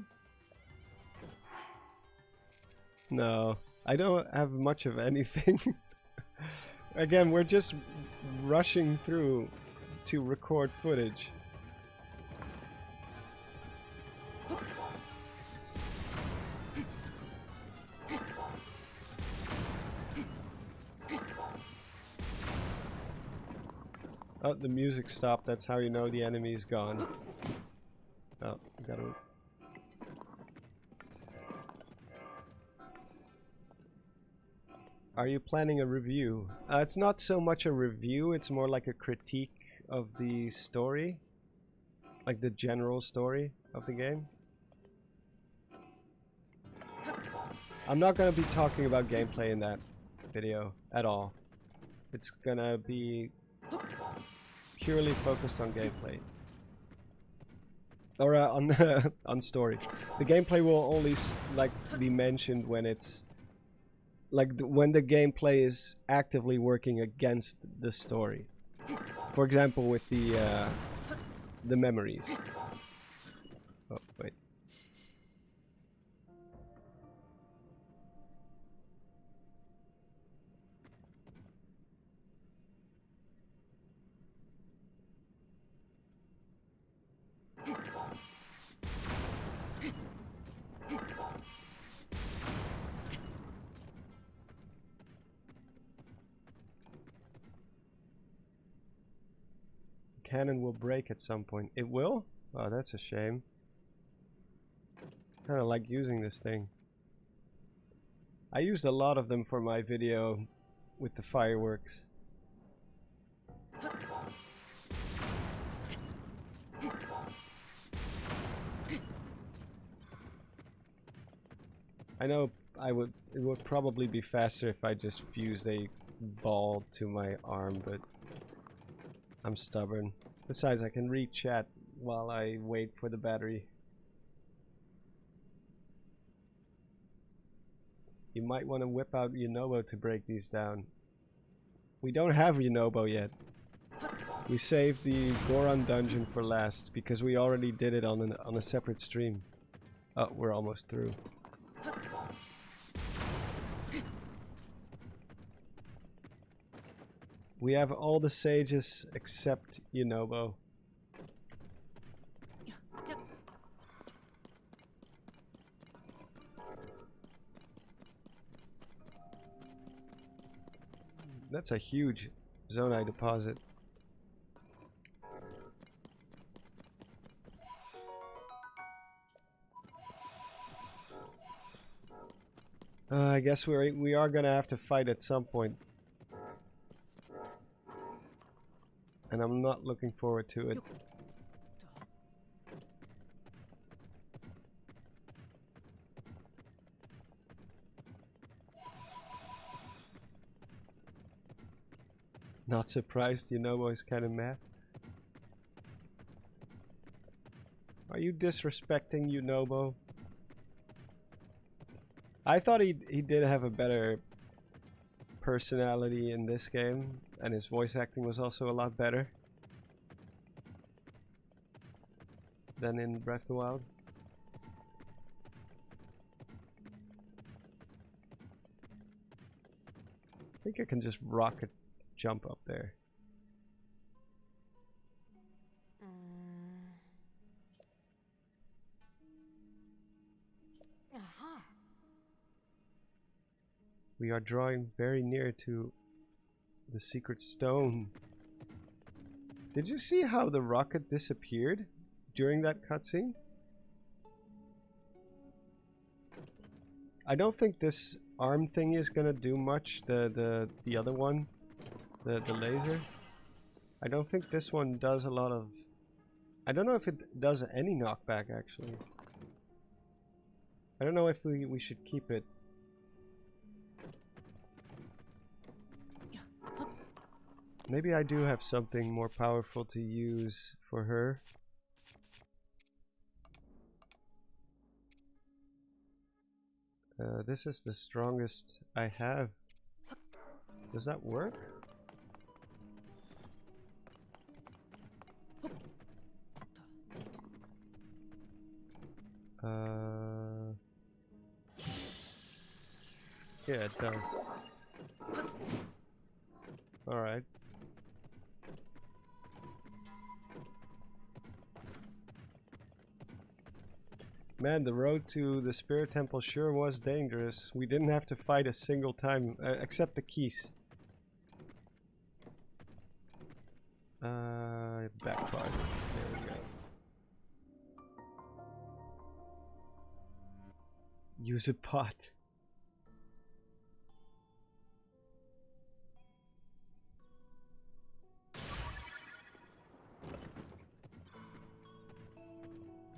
No, I don't have much of anything. Again, we're just rushing through to record footage. Oh, the music stopped. That's how you know the enemy's gone. Oh, gotta... Are you planning a review? It's not so much a review, it's more like a critique of the story. Like the general story of the game. I'm not gonna be talking about gameplay in that video at all. It's gonna be purely focused on gameplay. Or on story. The gameplay will only be mentioned when it's when the gameplay is actively working against the story. For example, with the memories. Oh wait. Cannon will break at some point. It will? Oh, that's a shame. Kind of like using this thing. I used a lot of them for my video with the fireworks. I know it would probably be faster if I just fused a ball to my arm, but I'm stubborn. Besides, I can read chat while I wait for the battery. You might want to whip out Yunobo to break these down. We don't have Yunobo yet. We saved the Goron dungeon for last because we already did it on a separate stream. Oh, we're almost through. We have all the sages except Yunobo. That's a huge Zonai deposit. I guess we are gonna have to fight at some point. And I'm not looking forward to it. Not surprised, Yunobo is kind of mad. Are you disrespecting Yunobo? I thought he did have a better personality in this game, and his voice acting was also a lot better than in Breath of the Wild. I think I can just rocket jump up there. We are drawing very near to the secret stone. Did you see how the rocket disappeared during that cutscene? I don't think this arm thing is gonna do much. The other one, the laser. I don't think this one does a lot of. I don't know if it does any knockback actually. I don't know if we should keep it. Maybe I do have something more powerful to use for her. This is the strongest I have. Does that work? Yeah, it does. Alright. Man, the road to the Spirit Temple sure was dangerous. We didn't have to fight a single time, except the keys. Back part. There we go. Use a pot.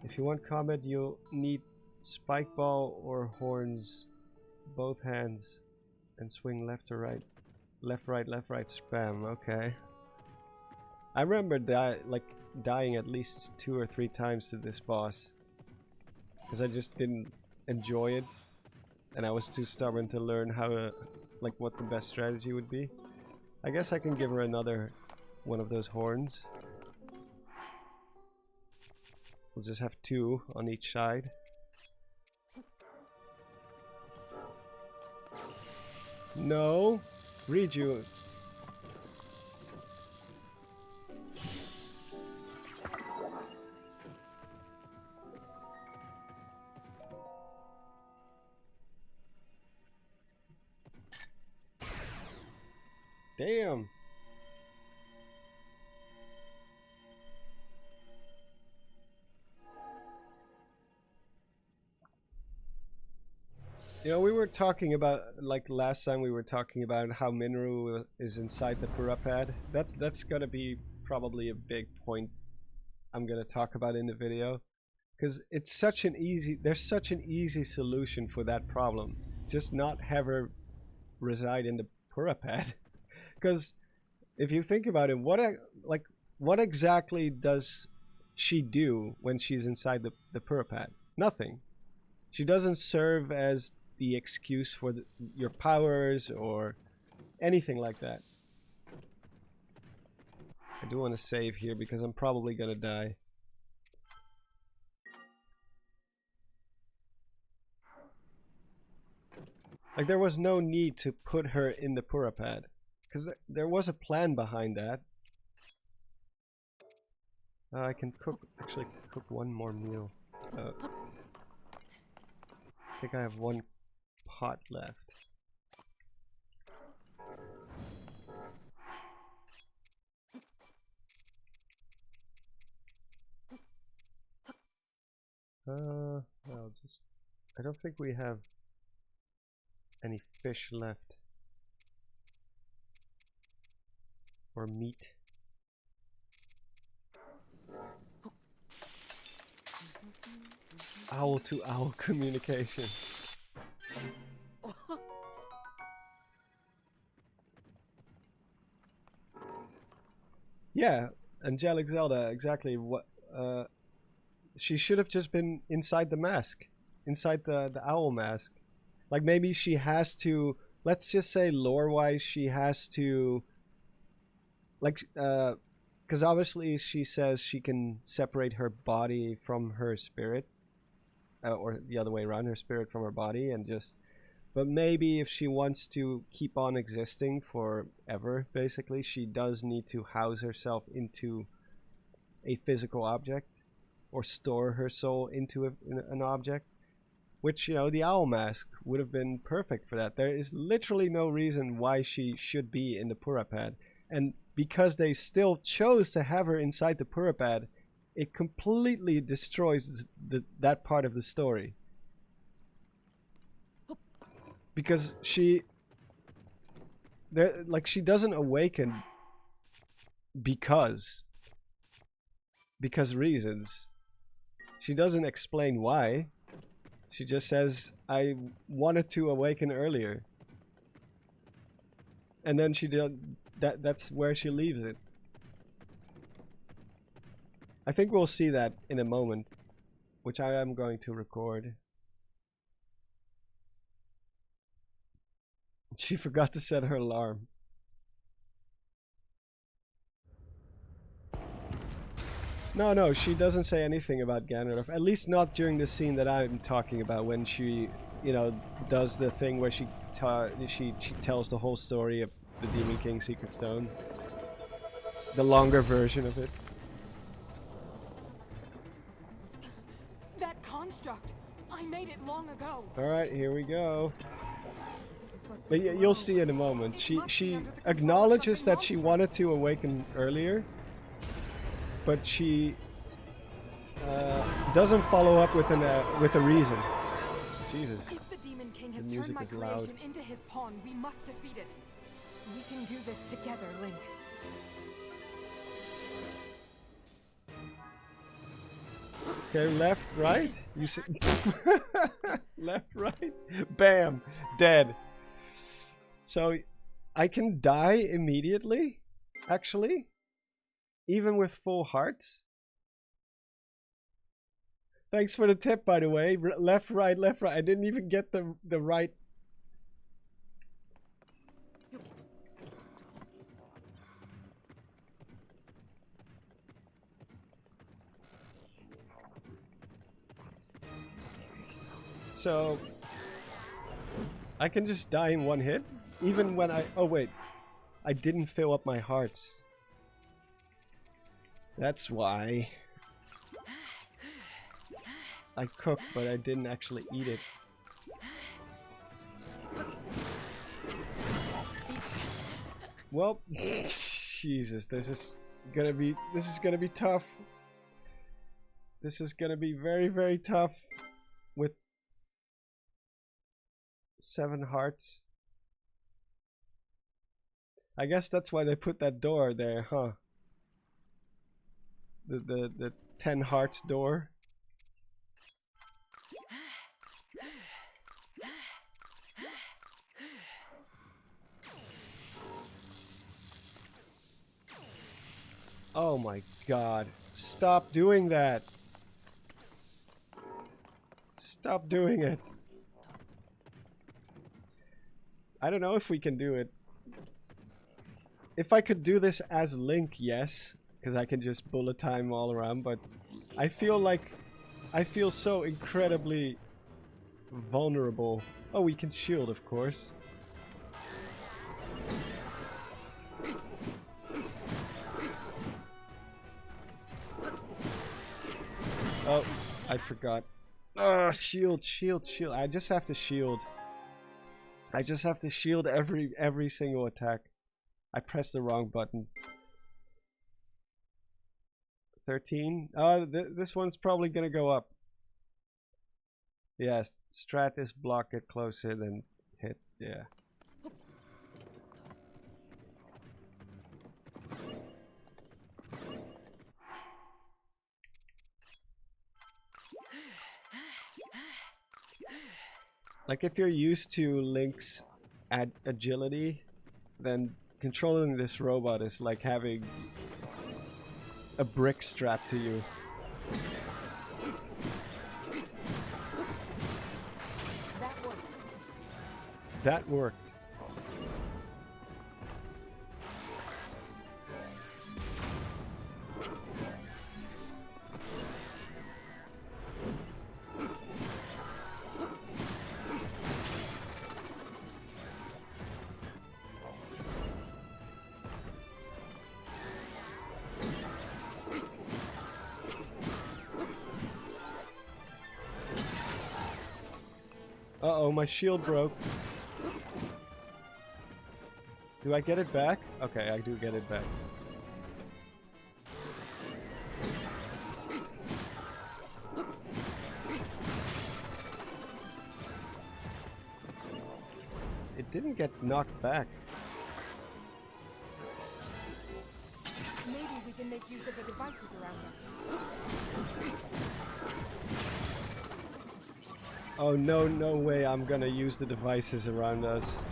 If you want combat, you'll need spike ball or horns, both hands, and swing left to right. Left, right, spam. Okay. I remember dying at least 2 or 3 times to this boss, because I just didn't enjoy it, and I was too stubborn to learn how to, what the best strategy would be. I guess I can give her another one of those horns. We'll just have 2 on each side. No! Read you. Damn! You know, we were talking about, last time we were talking about how Minru is inside the Pura pad. That's gonna be probably a big point I'm gonna talk about in the video. Because it's such an easy, there's such an easy solution for that problem. Just not have her reside in the Pura pad. Because if you think about it, what exactly does she do when she's inside the Pura pad? Nothing. She doesn't serve as the excuse for your powers or anything like that. I do want to save here because I'm probably gonna die. Like, there was no need to put her in the Purapad, because there was a plan behind that. I can actually cook one more meal. I think I have one pot left. I'll just... I don't think we have any fish left. Or meat. Owl to owl communication. Yeah, Angelic Zelda, exactly. What she should have just been inside the mask, inside the owl mask. Like, maybe she has to, let's just say lore-wise, she has to, like, because obviously she says she can separate her body from her spirit, or the other way around, her spirit from her body, and just, but maybe if she wants to keep on existing forever, basically, she does need to house herself into a physical object, or store her soul into an object, which, you know, the owl mask would have been perfect for that. There is literally no reason why she should be in the Purapad, and because they still chose to have her inside the Purapad, it completely destroys that part of the story. Because she doesn't awaken because reasons. She doesn't explain why. She just says, I wanted to awaken earlier. And then she did that's where she leaves it. I think we'll see that in a moment, which I am going to record. She forgot to set her alarm. No, she doesn't say anything about Ganondorf. At least not during the scene that I'm talking about, when she, you know, does the thing where she tells the whole story of the Demon King's Secret Stone. The longer version of it. That construct! I made it long ago! Alright, here we go. But you'll see in a moment. She acknowledges that she wanted to awaken earlier, but she doesn't follow up with a reason. Jesus. If the Demon King has turned my creation into his pawn, we must defeat it. We can do this together, Link. Okay, left, right. You see, left, right. Bam, dead. So I can die immediately, actually, even with full hearts. Thanks for the tip, by the way. Left, right, left, right. I didn't even get the right. So I can just die in one hit, even when oh wait, I didn't fill up my hearts. That's why. I cooked, but I didn't actually eat it. Well, Jesus, this is gonna be tough. This is gonna be very, very tough with 7 hearts. I guess that's why they put that door there, huh? The 10 hearts door. Oh my god. Stop doing that. Stop doing it. I don't know if we can do it. if I could do this as Link, yes, because I can just bullet time all around, but I feel so incredibly vulnerable. Oh, we can shield, of course. Oh, I forgot. Oh, shield, shield, shield. I just have to shield. I just have to shield every single attack. I pressed the wrong button. 13. This one's probably gonna go up. Yes, strat is block, get closer, then hit. Yeah. Like if you're used to Link's agility, then controlling this robot is like having a brick strapped to you. That worked. Uh-oh, my shield broke. Do I get it back? Okay, I do get it back. It didn't get knocked back. Maybe we can make use of the devices around us. Oh no, no way I'm gonna use the devices around us.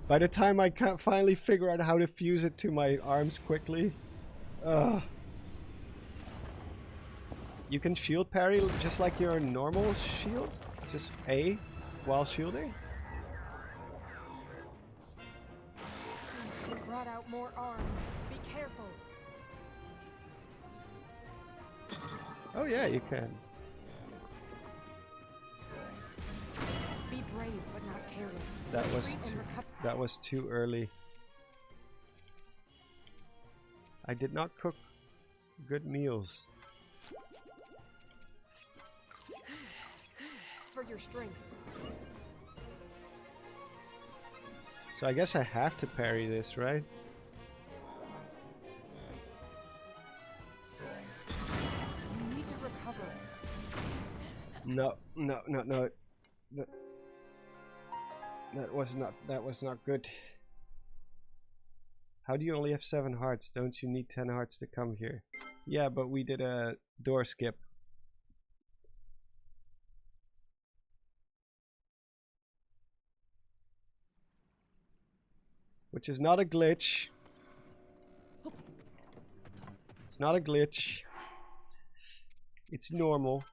By the time I can't finally figure out how to fuse it to my arms quickly. Ugh. You can shield parry just like your normal shield? Just A while shielding? We brought out more arms. Be careful. Oh yeah, you can. Be brave, but not careless. That was too early. I did not cook good meals. For your strength. So I guess I have to parry this, right? You need to recover. No, no, no, no. That was not good. How do you only have 7 hearts? Don't you need 10 hearts to come here? Yeah, but we did a door skip. Which is not a glitch. It's not a glitch. It's normal.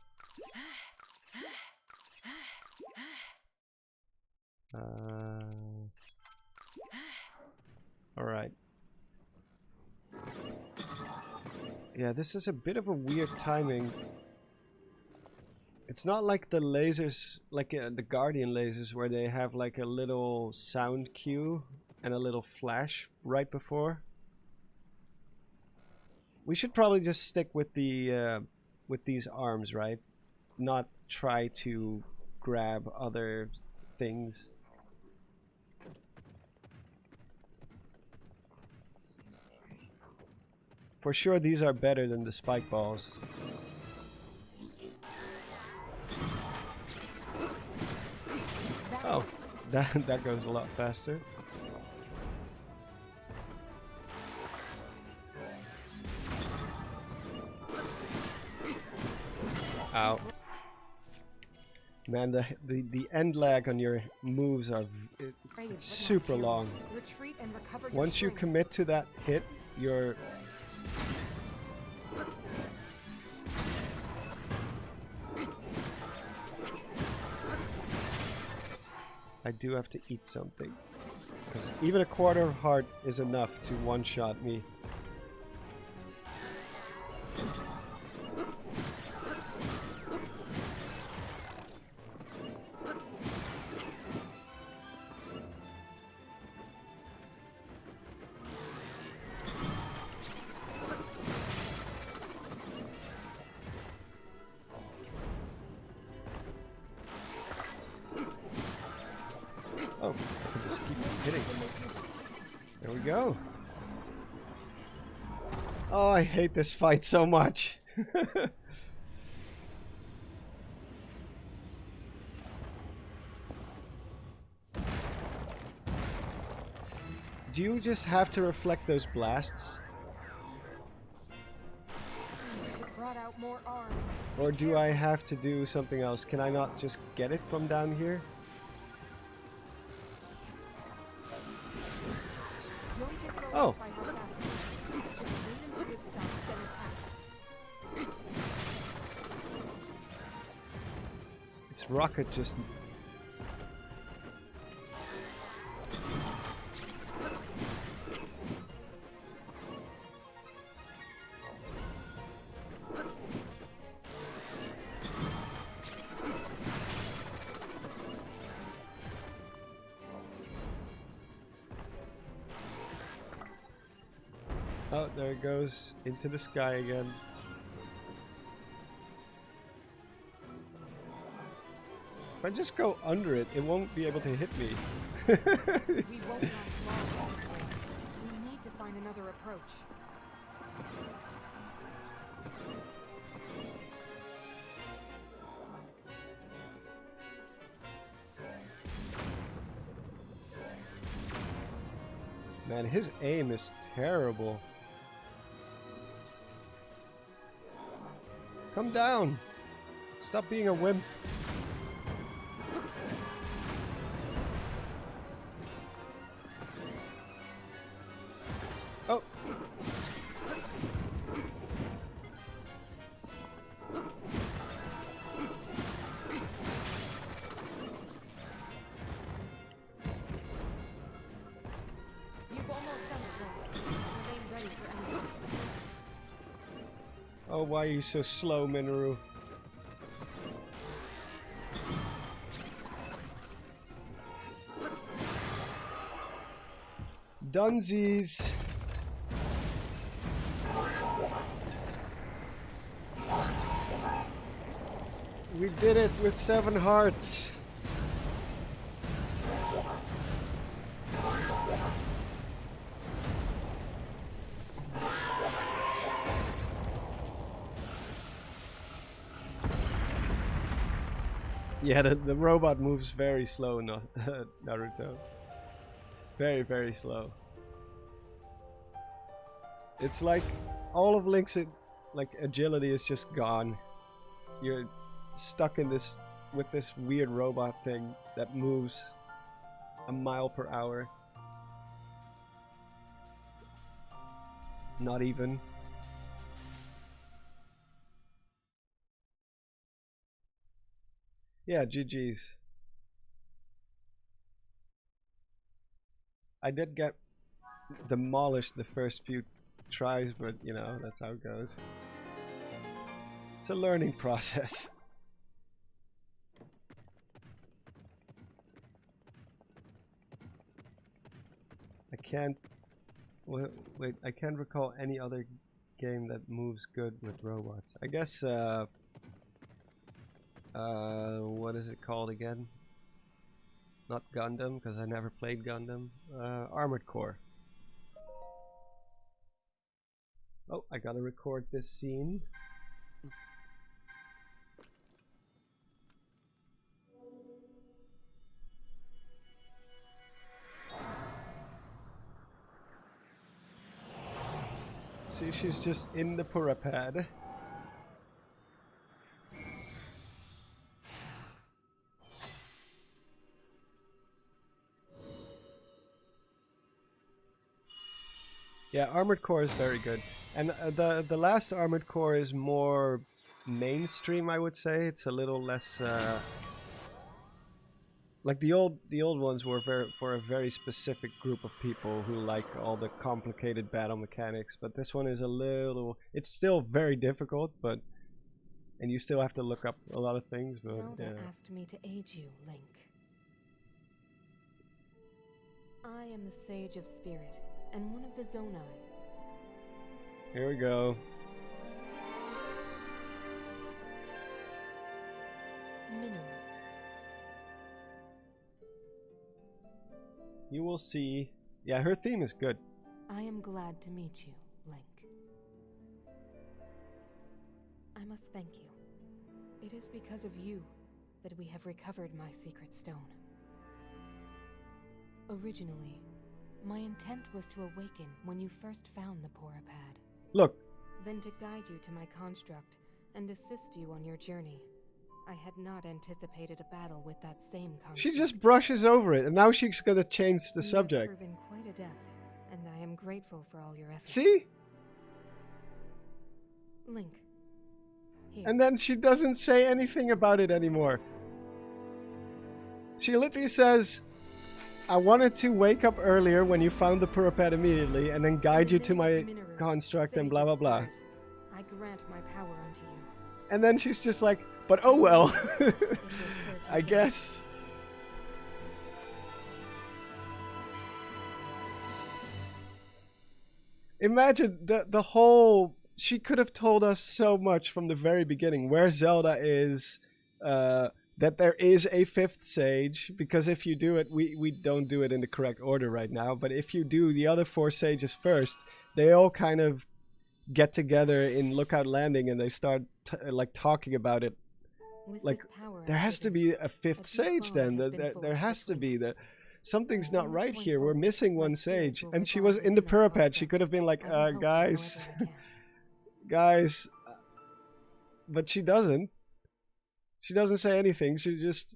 Alright. Yeah, this is a bit of a weird timing. It's not like the lasers, like the Guardian lasers, where they have like a little sound cue and a little flash right before. We should probably just stick with the with these arms, right? Not try to grab other things. For sure, these are better than the spike balls. Oh, that goes a lot faster. Ow. Man, the end lag on your moves are it's super long. Once you commit to that hit, you're... I do have to eat something. Because even a quarter heart is enough to one-shot me. Oh, I can just keep hitting. There we go. Oh, I hate this fight so much. Do you just have to reflect those blasts? It brought out more arms. Or do I have to do something else? Can I not just get it from down here? Oh. Its rocket just... Oh, there it goes into the sky again. If I just go under it, it won't be able to hit me. We won't last long this way. We need to find another approach. Man, his aim is terrible. Come down! Stop being a wimp. Oh! You've almost done it, Ren. Remain ready for anything. Oh, why are you so slow, Minoru? Dunsies! We did it with 7 hearts! Yeah, the robot moves very slow, Naruto. Very, very slow. It's like all of Link's agility is just gone. You're stuck in this with this weird robot thing that moves a mile per hour. Not even. Yeah, GG's. I did get demolished the first few tries, but you know, that's how it goes. It's a learning process. I can't... Wait, I can't recall any other game that moves good with robots. I guess, what is it called again? Not Gundam, because I never played Gundam. Armored Core. Oh, I gotta record this scene. See, she's just in the purapad. Yeah, Armored Core is very good. And the last Armored Core is more mainstream, I would say. It's a little less Like the old ones were for a very specific group of people who like all the complicated battle mechanics, but this one is a little, it's still very difficult, but and you still have to look up a lot of things, but Zelda yeah. asked me to aid you, Link. I am the Sage of Spirit, and one of the Zonai. Here we go. Mineral. You will see. Yeah, her theme is good. I am glad to meet you, Link. I must thank you. It is because of you that we have recovered my secret stone. Originally, my intent was to awaken when you first found the Porapad. Look. Then to guide you to my construct and assist you on your journey. I had not anticipated a battle with that same construct. She just brushes over it, and now she's gonna change the You subject. have proven quite adept, and I am grateful for all your efforts. See? Link. Here. And then she doesn't say anything about it anymore. She literally says, I wanted to wake up earlier when you found the Purapad immediately, and then guide you to my construct and blah blah blah. I grant my power unto you. And then she's just like, but oh well. I guess. Imagine the whole... She could have told us so much from the very beginning. Where Zelda is, that there is a fifth sage. Because if you do it, we don't do it in the correct order right now. But if you do the other four sages first, they all kind of get together in Lookout Landing and they start like talking about it. With Like, there has to be a fifth sage then. There has to be. Something's not right here. We're missing one sage. And she was in the Purapad. She could have been like, guys... Guys... But she doesn't. She doesn't say anything. She just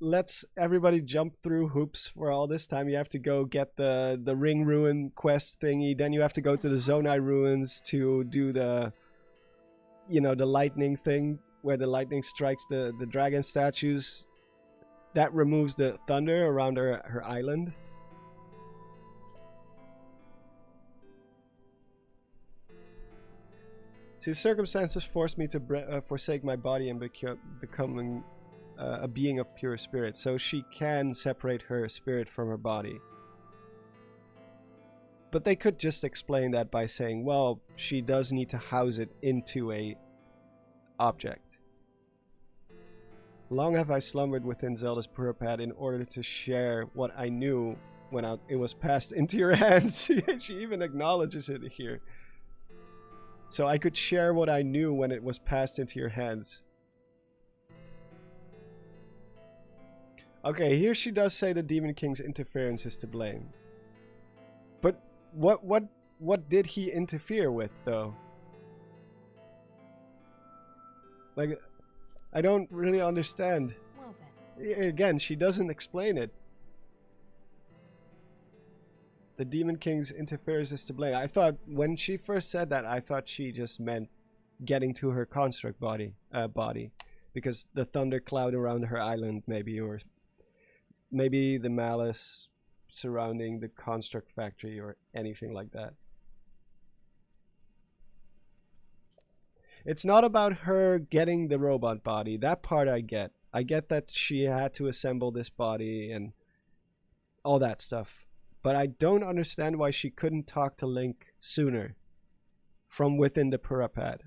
lets everybody jump through hoops for all this time. You have to go get the Ring Ruin quest thingy. Then you have to go to the Zonai Ruins to do the... You know, the lightning thing. Where the lightning strikes the dragon statues. That removes the thunder around her island. See, circumstances forced me to forsake my body and becoming a being of pure spirit. So she can separate her spirit from her body. But they could just explain that by saying, well, she does need to house it into a object. Long have I slumbered within Zelda's Purapad in order to share what I knew when it was passed into your hands. She even acknowledges it here. So I could share what I knew when it was passed into your hands. Okay, here she does say the Demon King's interference is to blame. But what did he interfere with, though? Like... I don't really understand. Well then. Again, she doesn't explain it. The Demon King's interference is to blame. I thought, when she first said that, I thought she just meant getting to her construct body. Because the thunder cloud around her island, maybe, or maybe the malice surrounding the construct factory, or anything like that. It's not about her getting the robot body. That part I get. I get that she had to assemble this body and all that stuff. But I don't understand why she couldn't talk to Link sooner from within the Purapad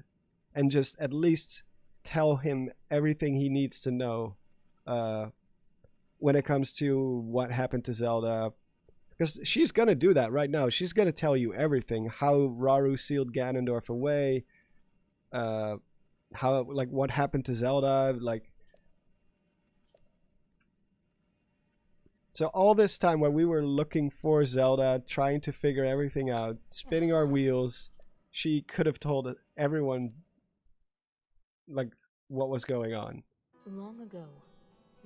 and just at least tell him everything he needs to know when it comes to what happened to Zelda. Because she's going to do that right now. She's going to tell you everything. How Rauru sealed Ganondorf away. How, like, what happened to Zelda, like... So all this time when we were looking for Zelda, trying to figure everything out, spinning our wheels, she could have told everyone, like, what was going on. Long ago,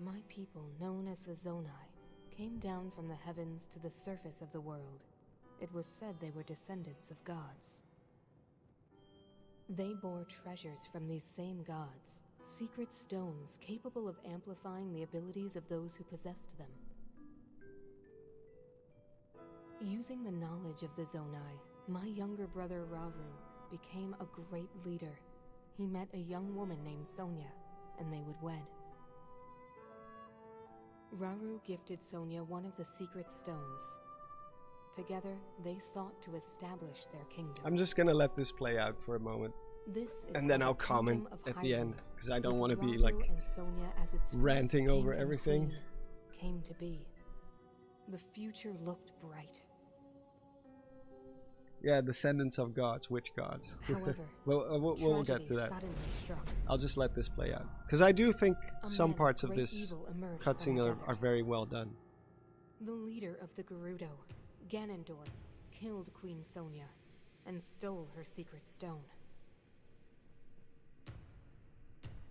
my people, known as the Zonai, came down from the heavens to the surface of the world. It was said they were descendants of gods. They bore treasures from these same gods, secret stones capable of amplifying the abilities of those who possessed them. Using the knowledge of the Zonai, my younger brother Rauru became a great leader. He met a young woman named Sonia, and they would wed. Rauru gifted Sonia one of the secret stones. Together, they sought to establish their kingdom. I'm just gonna let this play out for a moment. And then I'll comment at the end, because I don't want to be like ranting over everything. Came to be. The future looked bright. Yeah, descendants of gods, which gods? However, we'll get to that. Suddenly struck. I'll just let this play out, because I do think some parts of this cutscene are very well done. The leader of the Gerudo, Ganondorf, killed Queen Sonia and stole her secret stone.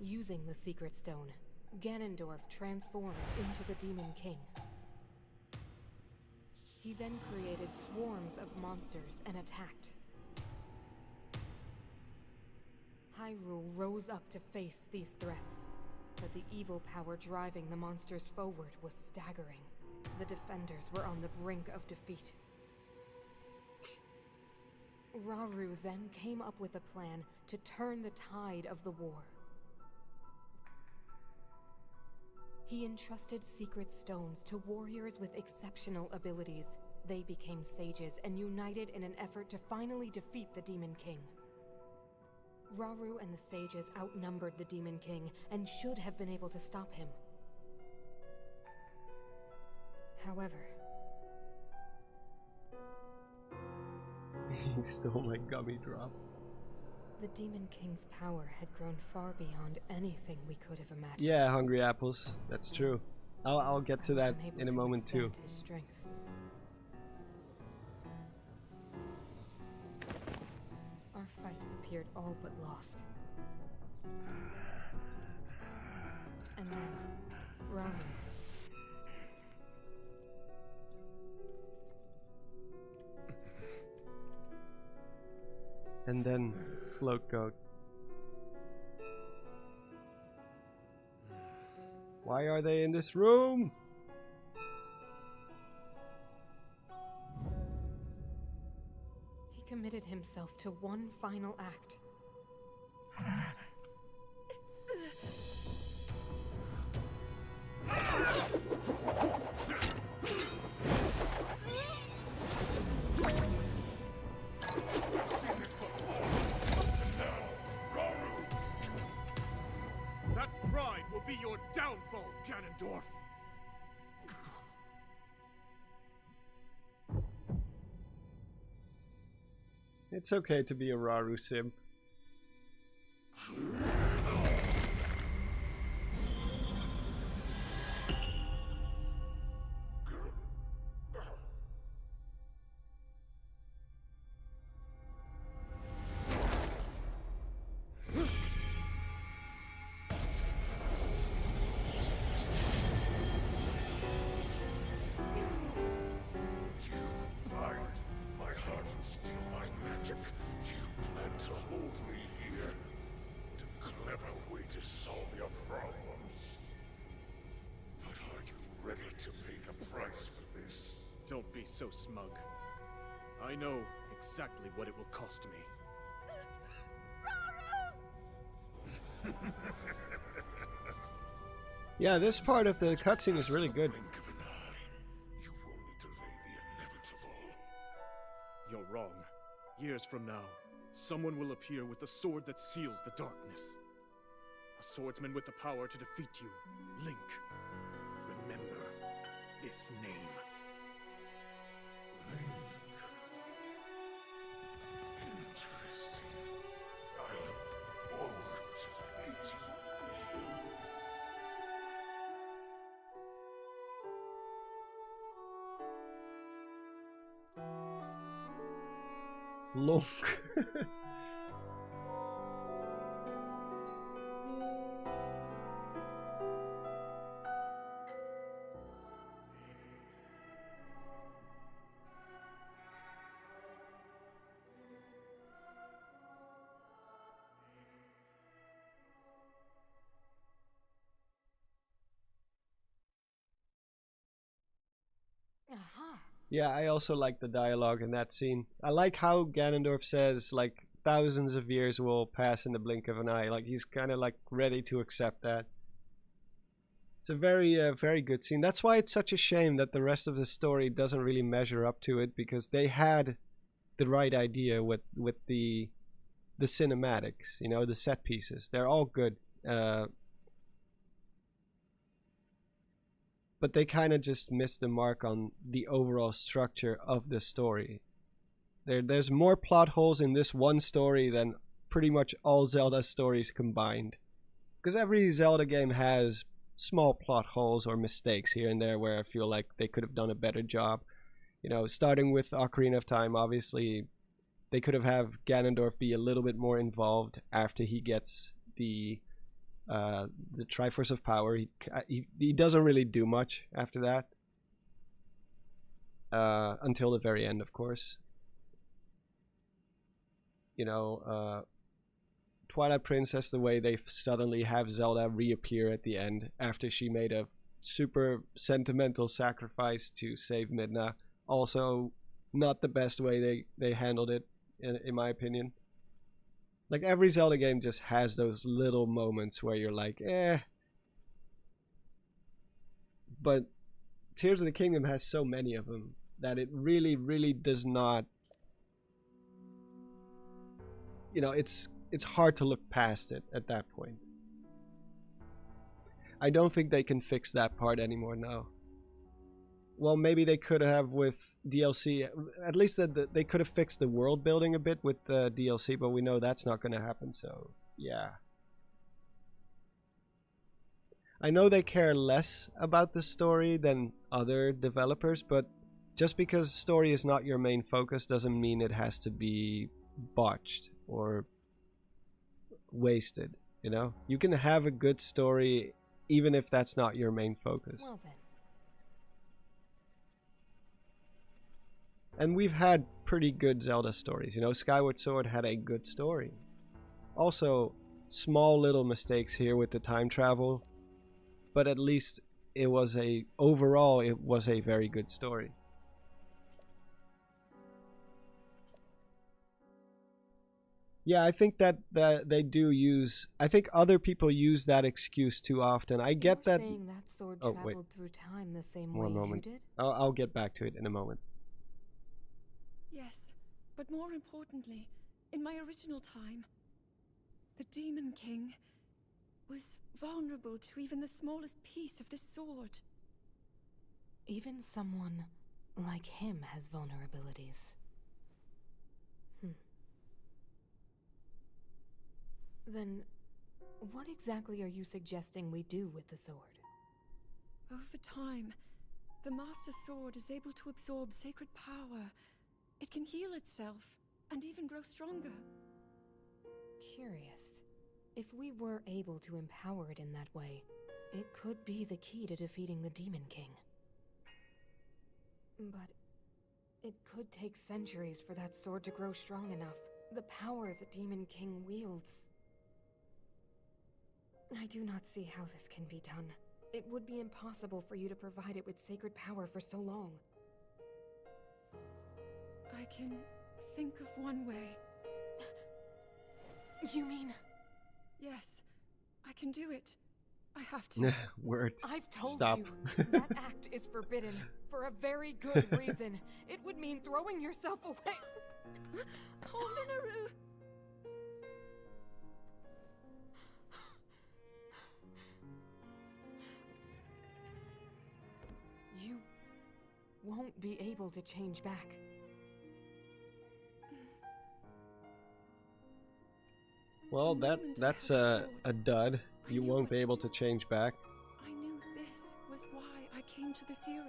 Using the secret stone, Ganondorf transformed into the Demon King. He then created swarms of monsters and attacked. Hyrule rose up to face these threats, but the evil power driving the monsters forward was staggering. The defenders were on the brink of defeat. Rauru then came up with a plan to turn the tide of the war. He entrusted secret stones to warriors with exceptional abilities. They became sages and united in an effort to finally defeat the Demon King. Rauru and the sages outnumbered the Demon King and should have been able to stop him. However, he stole my gummy drop. The Demon King's power had grown far beyond anything we could have imagined. Yeah, hungry apples. That's true. I'll get to that in a moment too. His strength. Our fight appeared all but lost. And then, Rauru. And then, Float Goat. Why are they in this room? He committed himself to one final act. Be your downfall, Ganondorf! It's okay to be a Rauru simp. Don't be so smug. I know exactly what it will cost me. Yeah, this part of the cutscene is really good. You're wrong. Years from now, someone will appear with the sword that seals the darkness. A swordsman with the power to defeat you, Link. Remember this name. Link. Interesting. I look forward to meeting you. Lunk. Yeah, I also like the dialogue in that scene. I like how Ganondorf says, like, thousands of years will pass in the blink of an eye. Like, he's kind of, like, ready to accept that. It's a very good scene. That's why it's such a shame that the rest of the story doesn't really measure up to it, because they had the right idea with the cinematics, you know, the set pieces. They're all good. But they kind of just missed the mark on the overall structure of the story. There's more plot holes in this one story than pretty much all Zelda stories combined. Because every Zelda game has small plot holes or mistakes here and there where I feel like they could have done a better job. You know, starting with Ocarina of Time, obviously, they could have Ganondorf be a little bit more involved after he gets the Triforce of Power. He doesn't really do much after that. Until the very end, of course. You know, Twilight Princess, the way they suddenly have Zelda reappear at the end after she made a super sentimental sacrifice to save Midna. Also, not the best way they handled it, in my opinion. Like, every Zelda game just has those little moments where you're like, eh. But Tears of the Kingdom has so many of them that it really, really does not... You know, it's hard to look past it at that point. I don't think they can fix that part anymore now. Well, maybe they could have with DLC. At least they could have fixed the world building a bit with the DLC, but we know that's not going to happen, so yeah. I know they care less about the story than other developers, but just because story is not your main focus doesn't mean it has to be botched or wasted, you know? You can have a good story even if that's not your main focus. Well then. And we've had pretty good Zelda stories. You know, Skyward Sword had a good story. Also, small little mistakes here with the time travel, but at least overall it was a very good story. Yeah, I think that they do use... I think other people use that excuse too often. I get You're that... saying that sword Oh, traveled wait. through time the same One way moment. you did? I'll get back to it in a moment. Yes, but more importantly, in my original time, the Demon King was vulnerable to even the smallest piece of this sword. Even someone like him has vulnerabilities. Then, what exactly are you suggesting we do with the sword? Over time, the Master Sword is able to absorb sacred power. It can heal itself, and even grow stronger. Curious. If we were able to empower it in that way, it could be the key to defeating the Demon King. But it could take centuries for that sword to grow strong enough. The power the Demon King wields. I do not see how this can be done. It would be impossible for you to provide it with sacred power for so long. I can think of one way. You mean... Yes, I can do it. I have to. Words. I've told Stop. you, that act is forbidden, for a very good reason. It would mean throwing yourself away. Oh, Minoru! You won't be able to change back. Well, that's a dud. You won't be able to change back. I knew this was why I came to this era.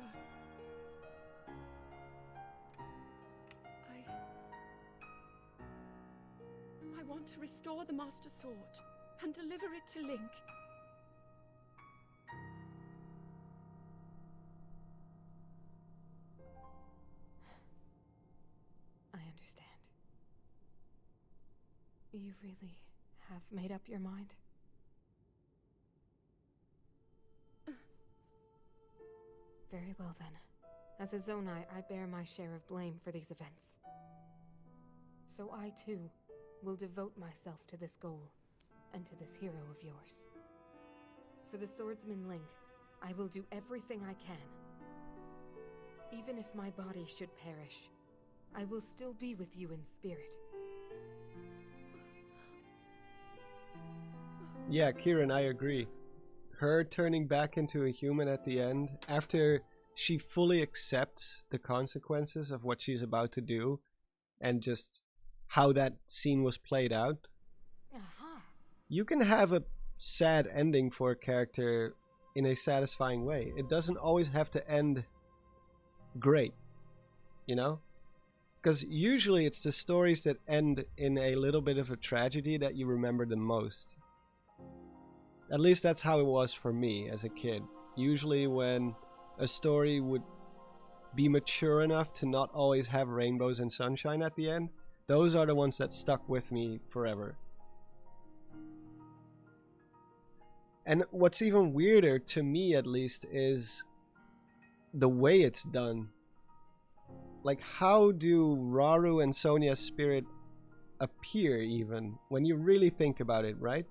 I want to restore the Master Sword and deliver it to Link. I understand. You really have made up your mind? Very well then. As a Zonai, I bear my share of blame for these events. So I, too, will devote myself to this goal, and to this hero of yours. For the swordsman Link, I will do everything I can. Even if my body should perish, I will still be with you in spirit. Yeah, Kieran, I agree. Her turning back into a human at the end, after she fully accepts the consequences of what she's about to do, and just how that scene was played out, you can have a sad ending for a character in a satisfying way. It doesn't always have to end great, you know? Because usually it's the stories that end in a little bit of a tragedy that you remember the most. At least that's how it was for me as a kid. Usually when a story would be mature enough to not always have rainbows and sunshine at the end, those are the ones that stuck with me forever. And what's even weirder, to me at least, is the way it's done. Like, how do Rauru and Sonia's spirit appear even, when you really think about it, right?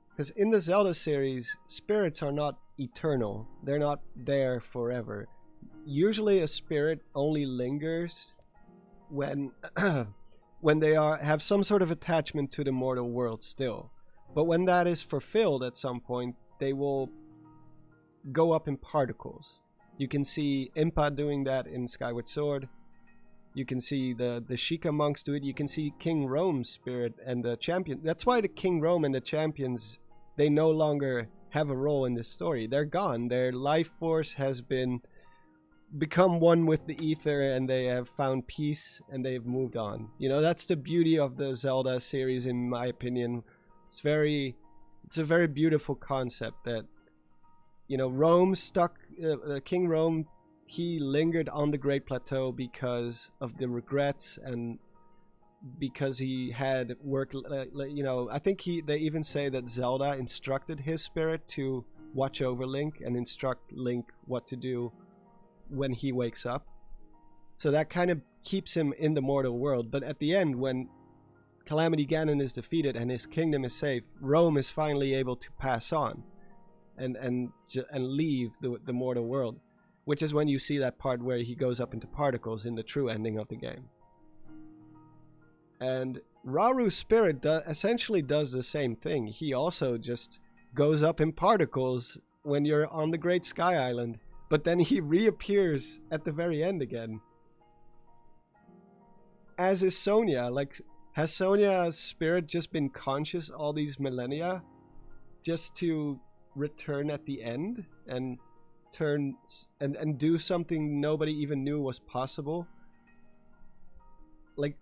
Because in the Zelda series, spirits are not eternal. They're not there forever. Usually a spirit only lingers when when they have some sort of attachment to the mortal world still. But when that is fulfilled at some point, they will go up in particles. You can see Impa doing that in Skyward Sword. You can see the Sheikah monks do it. You can see King Rome's spirit and the champion. That's why the King Rome and the champions, they no longer have a role in this story. They're gone. Their life force has become one with the ether, and they have found peace, and they've moved on. You know, that's the beauty of the Zelda series, in my opinion. It's a very beautiful concept that, you know, King Rome, he lingered on the Great Plateau because of the regrets and because he had worked, you know, I think they even say that Zelda instructed his spirit to watch over Link and instruct Link what to do when he wakes up. So that kind of keeps him in the mortal world. But at the end, when Calamity Ganon is defeated and his kingdom is safe, Rome is finally able to pass on and leave the mortal world, which is when you see that part where he goes up into particles in the true ending of the game. And Rauru's spirit essentially does the same thing. He also just goes up in particles when you're on the Great Sky Island, but then he reappears at the very end again. As is Sonia. Like, has Sonia's spirit just been conscious all these millennia just to return at the end and do something nobody even knew was possible? Like,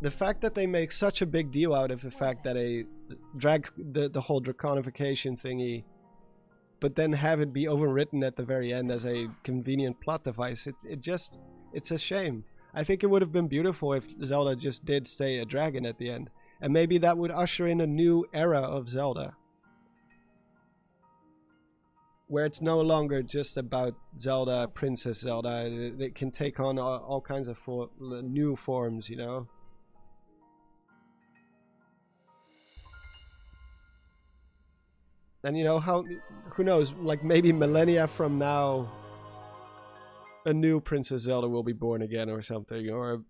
the fact that they make such a big deal out of the fact that the whole draconification thingy, but then have it be overwritten at the very end as a convenient plot device, it's a shame. I think it would have been beautiful if Zelda just did stay a dragon at the end, and maybe that would usher in a new era of Zelda, where it's no longer just about Zelda, Princess Zelda. It can take on all kinds of new forms, you know? And you know, who knows, like maybe millennia from now, a new Princess Zelda will be born again or something, or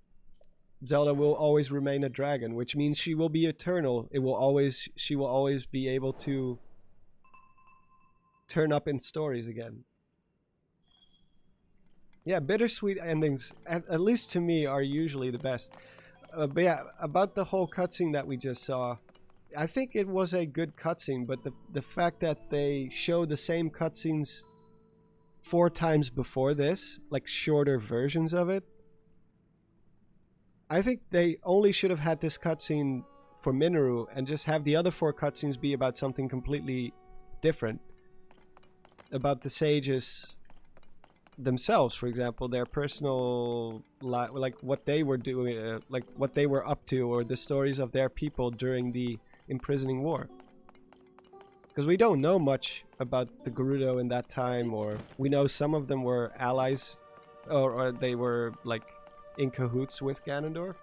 Zelda will always remain a dragon, which means she will be eternal. She will always be able to turn up in stories again. Yeah, bittersweet endings, at least to me, are usually the best. But yeah, about the whole cutscene that we just saw, I think it was a good cutscene, but the fact that they show the same cutscenes 4 times before this, like shorter versions of it, I think they only should have had this cutscene for Minoru and just have the other 4 cutscenes be about something completely different. About the sages themselves, for example, their personal like what they were doing, like what they were up to, or the stories of their people during the imprisoning war. Because we don't know much about the Gerudo in that time, or we know some of them were allies, or they were like in cahoots with Ganondorf.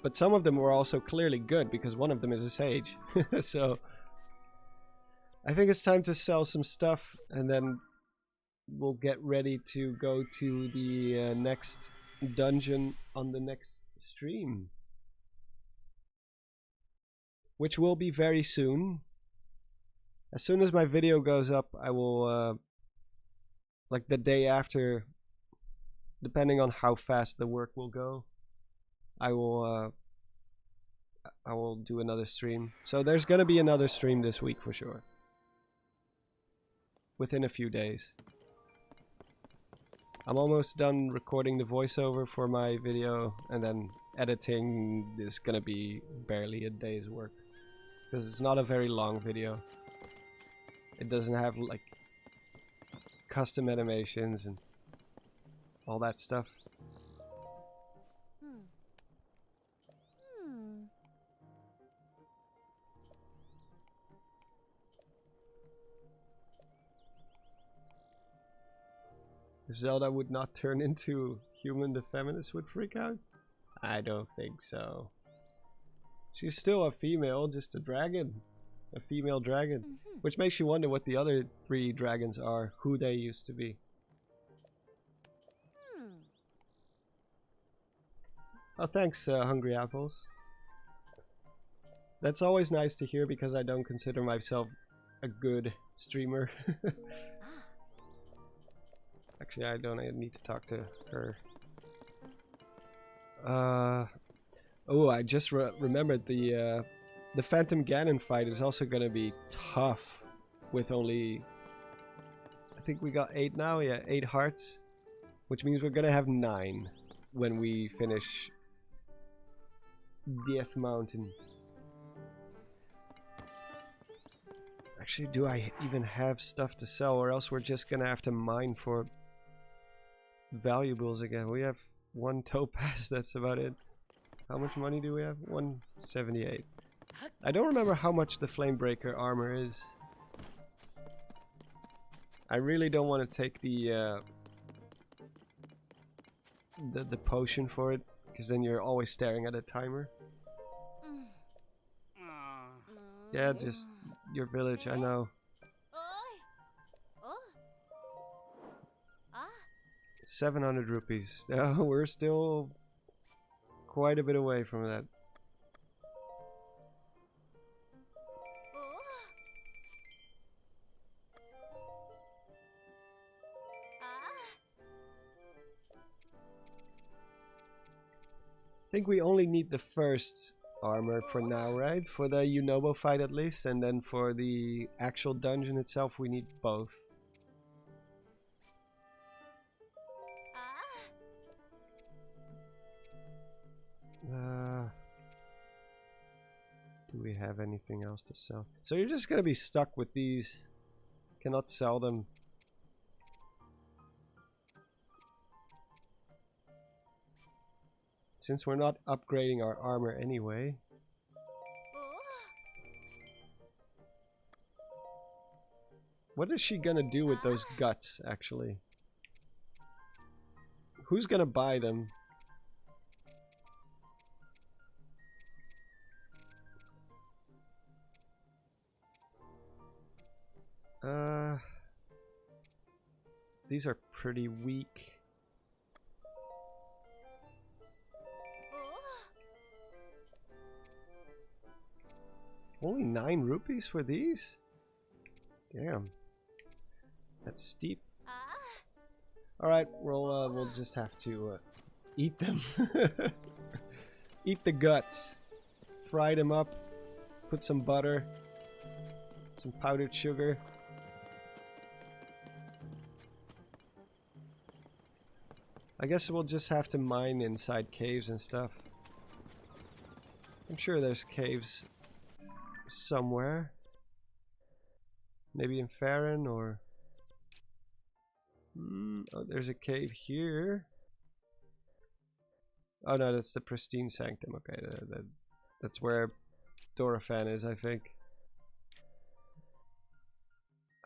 But some of them were also clearly good, because one of them is a sage. So I think it's time to sell some stuff, and then we'll get ready to go to the next dungeon on the next stream, which will be very soon. As soon as my video goes up, I will like the day after, depending on how fast the work will go, I will do another stream. So there's gonna be another stream this week for sure, within a few days. I'm almost done recording the voiceover for my video, and then editing is gonna be barely a day's work, because it's not a very long video. It doesn't have like custom animations and all that stuff. If Zelda would not turn into human, the feminists would freak out? I don't think so. She's still a female, just a dragon. A female dragon. Which makes you wonder what the other 3 dragons are, who they used to be. Oh, thanks, Hungry Apples. That's always nice to hear, because I don't consider myself a good streamer. Actually, I don't need to talk to her. Oh, I just remembered the Phantom Ganon fight is also gonna be tough, with only, I think we got 8 now, yeah, 8 hearts, which means we're gonna have 9 when we finish Death Mountain. Actually, do I even have stuff to sell, or else we're just gonna have to mine for valuables again? We have 1 topaz, that's about it. How much money do we have? 178. I don't remember how much the Flamebreaker armor is. I really don't want to take the potion for it, because then you're always staring at a timer. Yeah, just your village, I know. 700 rupees. Oh, we're still quite a bit away from that. I think we only need the first armor for now, right? For the Yunobo fight at least, and then for the actual dungeon itself we need both. Do we have anything else to sell? So you're just gonna be stuck with these. Cannot sell them. Since we're not upgrading our armor anyway. What is she gonna do with those guts, actually? Who's gonna buy them? These are pretty weak. Only 9 rupees for these? Damn. That's steep. Alright, we'll just have to eat them. Eat the guts. Fry them up. Put some butter. Some powdered sugar. I guess we'll just have to mine inside caves and stuff. I'm sure there's caves somewhere. Maybe in Farron or... oh, there's a cave here. Oh no, that's the Pristine Sanctum. Okay, that's where Dorofan is, I think.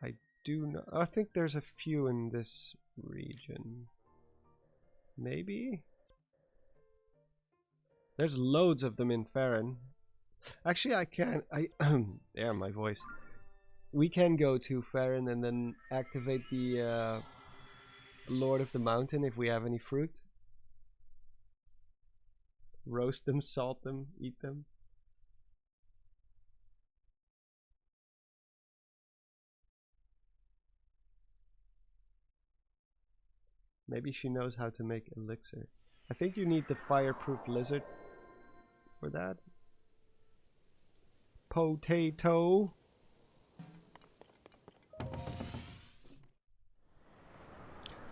I do not. I think there's a few in this region. Maybe? There's loads of them in Farron. Actually, I can. Yeah, my voice. We can go to Farron and then activate the Lord of the Mountain if we have any fruit. Roast them, salt them, eat them. Maybe she knows how to make elixir. I think you need the fireproof lizard for that. Potato.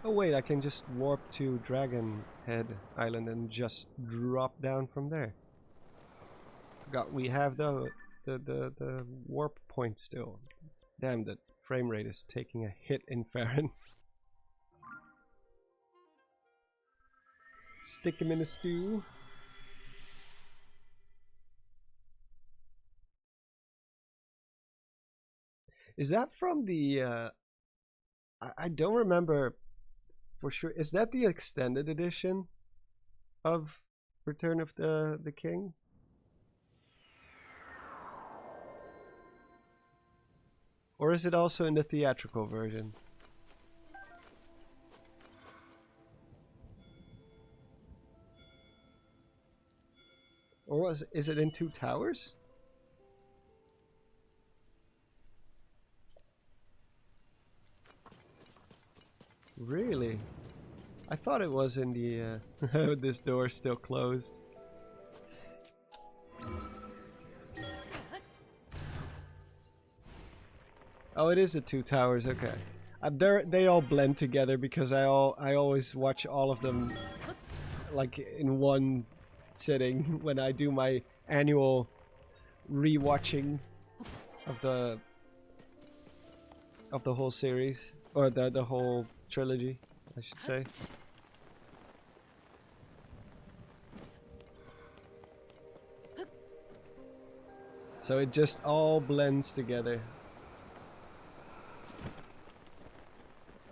Oh wait, I can just warp to Dragon Head Island and just drop down from there. Forgot we have the warp point still. Damn, the frame rate is taking a hit in Farron. Stick him in a stew. Is that from the I don't remember for sure. Is that the extended edition of Return of the King? Or is it also in the theatrical version? Or is it in Two Towers? Really? I thought it was in the this door still closed. Oh, it is the Two Towers. Okay, they all blend together because I always watch all of them like in one sitting when I do my annual rewatching of the whole series, or the whole trilogy, I should say. So it just all blends together.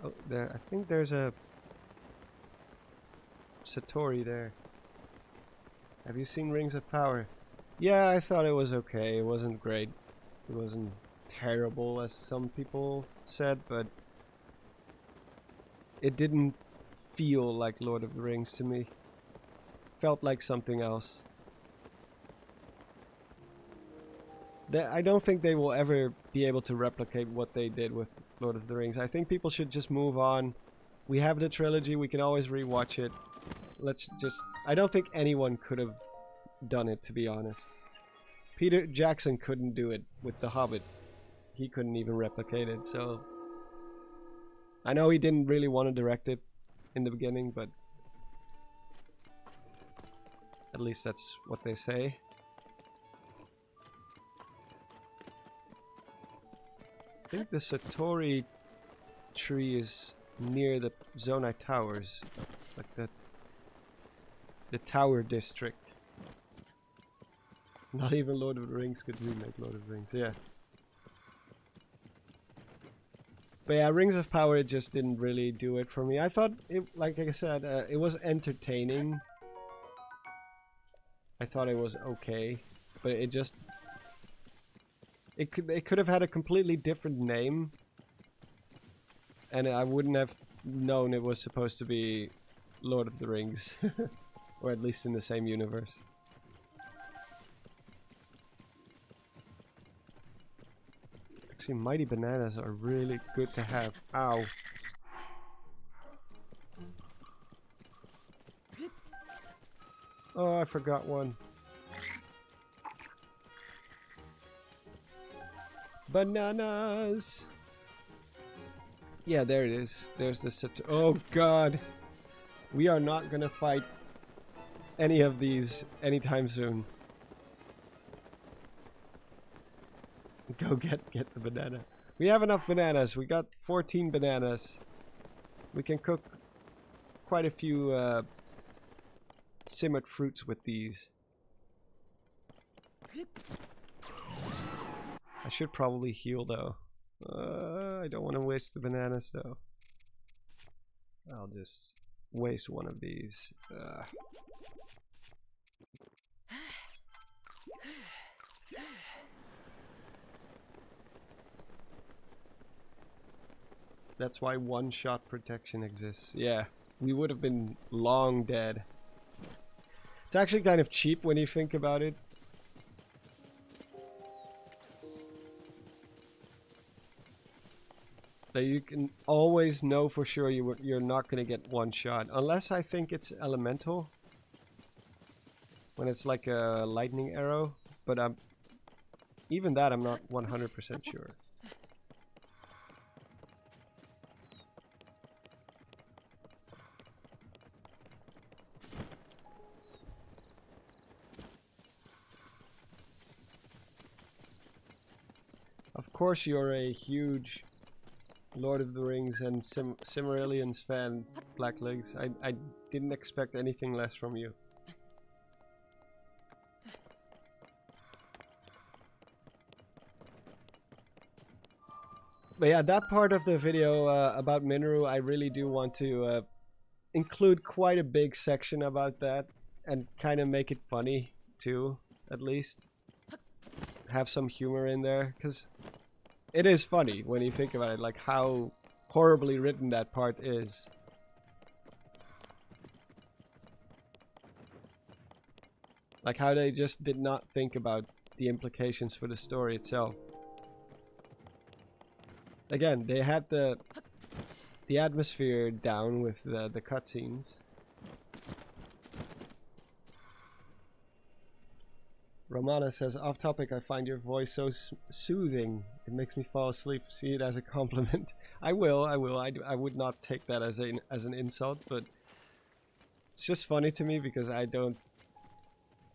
Oh, there! I think there's a Satori there. Have you seen Rings of Power? Yeah, I thought it was okay. It wasn't great. It wasn't terrible as some people said, but it didn't feel like Lord of the Rings to me. Felt like something else. I don't think they will ever be able to replicate what they did with Lord of the Rings. I think people should just move on. We have the trilogy, we can always rewatch it. Let's just... I don't think anyone could have done it, to be honest. Peter Jackson couldn't do it with The Hobbit. He couldn't even replicate it, so... I know he didn't really want to direct it in the beginning, but... at least that's what they say. I think the Satori tree is near the Zonai Towers, like the Tower District. Not even Lord of the Rings could remake Lord of the Rings, yeah. But yeah, Rings of Power, it just didn't really do it for me. I thought, like I said, it was entertaining. I thought it was okay, but it just... It could have had a completely different name, and I wouldn't have known it was supposed to be Lord of the Rings, or at least in the same universe. Actually, mighty bananas are really good to have. Ow. Oh, I forgot one. Bananas! Yeah, there it is. There's the oh god! We are not gonna fight any of these anytime soon. Go get the banana. We have enough bananas. We got 14 bananas. We can cook quite a few simmered fruits with these. should probably heal though. I don't want to waste the bananas though. I'll just waste one of these. That's why one-shot protection exists. Yeah, we would have been long dead. It's actually kind of cheap when you think about it. That you can always know for sure you're not going to get one shot. Unless I think it's elemental. When it's like a lightning arrow. But even that I'm not 100% sure. Of course you're a huge Lord of the Rings and Silmarillions fan, Blacklegs. I didn't expect anything less from you. But yeah, that part of the video about Minoru, I really do want to include quite a big section about that and kind of make it funny too, at least. Have some humor in there, because it is funny when you think about it, like how horribly written that part is. Like how they just did not think about the implications for the story itself. Again, they had the atmosphere down with the cutscenes. Romana says, off topic, I find your voice so soothing. It makes me fall asleep. See it as a compliment. I will. I would not take that as an insult, but it's just funny to me because I don't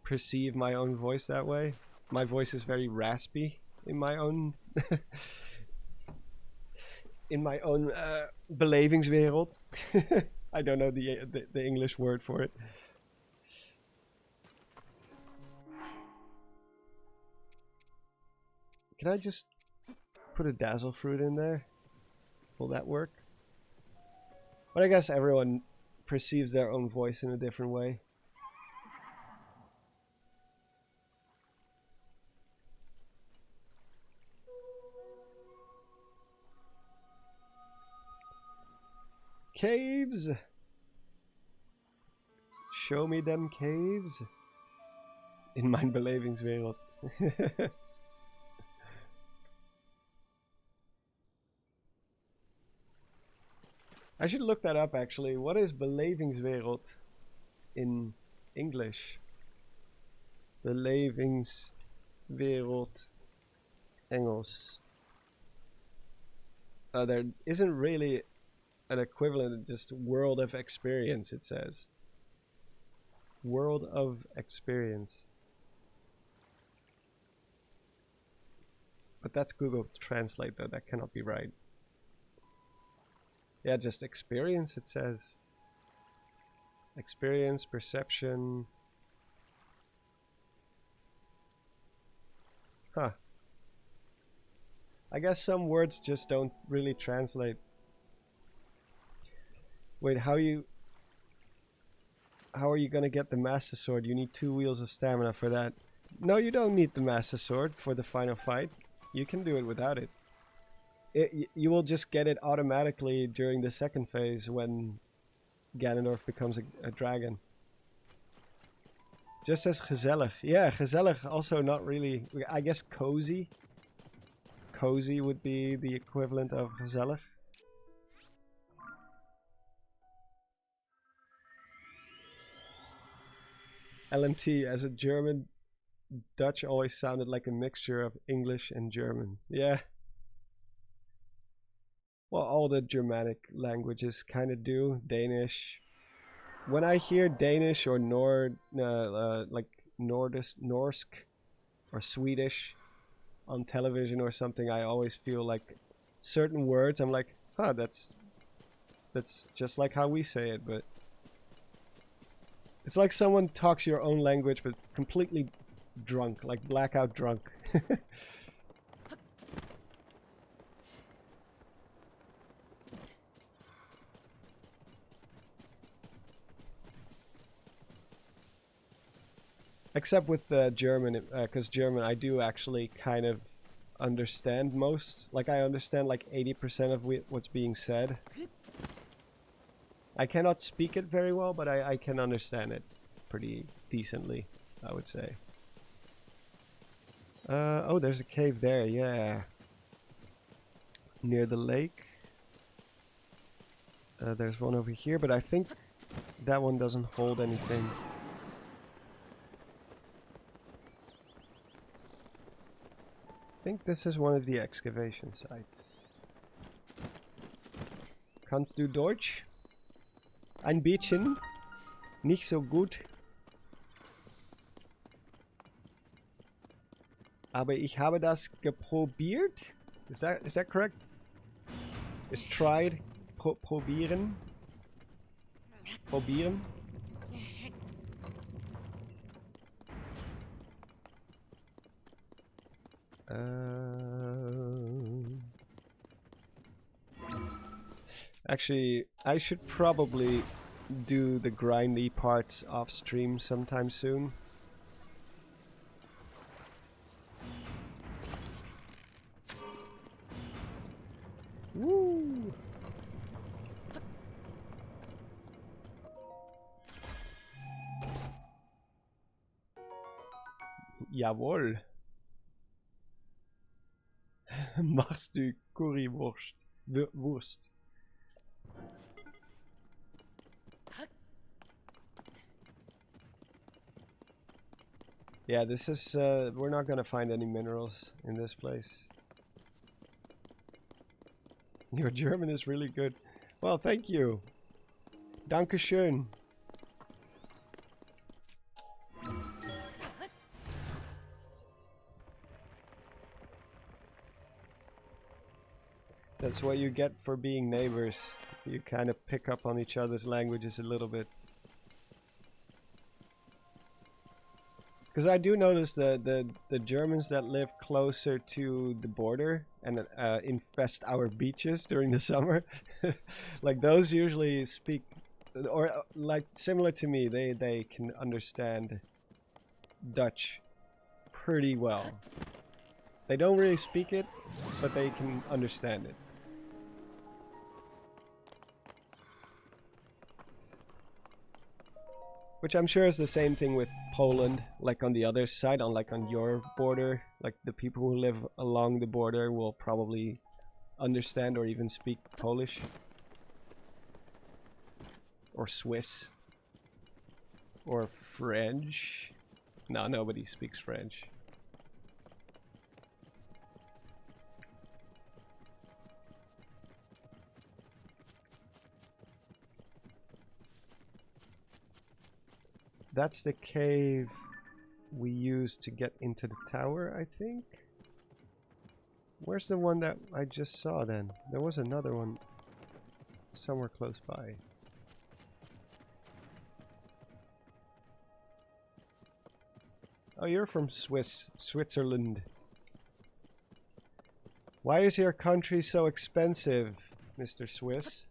perceive my own voice that way. My voice is very raspy in my own in my own belevingswereld. I don't know the English word for it. Can I just put a dazzle fruit in there? Will that work? But I guess everyone perceives their own voice in a different way. Caves! Show me them caves. In mijn belevingswereld. I should look that up actually. What is belevingswereld in English? Belevingswereld Engels. There isn't really an equivalent, just world of experience, it says. World of experience. But that's Google Translate though, that cannot be right. Yeah, just experience, it says. Experience, perception. Huh. I guess some words just don't really translate. Wait, how are you gonna get the Master Sword? You need 2 wheels of stamina for that. No, you don't need the Master Sword for the final fight. You can do it without it. You will just get it automatically during the second phase when Ganondorf becomes a dragon. Just as gezellig. Yeah, gezellig also not really... I guess cozy. Cozy would be the equivalent of gezellig. LMT, as a German, Dutch always sounded like a mixture of English and German. Yeah. Well, all the Germanic languages kind of do. Danish. When I hear Danish or like Norsk or Swedish on television or something, I always feel like certain words, I'm like, huh, that's just like how we say it, but it's like someone talks your own language but completely drunk, like blackout drunk. Except with the German, because German I do actually kind of understand most. Like I understand like 80% of what's being said. I cannot speak it very well, but I can understand it pretty decently, I would say. Oh, there's a cave there, yeah. Near the lake. There's one over here, but I think that one doesn't hold anything. I think this is one of the excavation sites. Kannst du Deutsch? Ein bisschen. Nicht so gut. Aber ich habe das geprobiert. Is that correct? Is tried. Probieren. Probieren. Actually, I should probably do the grindy parts off stream sometime soon. Woo! Jawohl. Machst du Currywurst? Wurst. Yeah, this is, we're not gonna find any minerals in this place. Your German is really good. Well, thank you. Dankeschön. That's what you get for being neighbors. You kind of pick up on each other's languages a little bit. Because I do notice the Germans that live closer to the border and infest our beaches during the summer, like those usually speak, or like similar to me, they can understand Dutch pretty well. They don't really speak it, but they can understand it. Which I'm sure is the same thing with Poland, like on the other side, on your border. Like the people who live along the border will probably understand or even speak Polish. Or Swiss. Or French. No, nobody speaks French. That's the cave we used to get into the tower, I think. Where's the one that I just saw then? There was another one somewhere close by. Oh, you're from Switzerland. Why is your country so expensive, Mr. Swiss?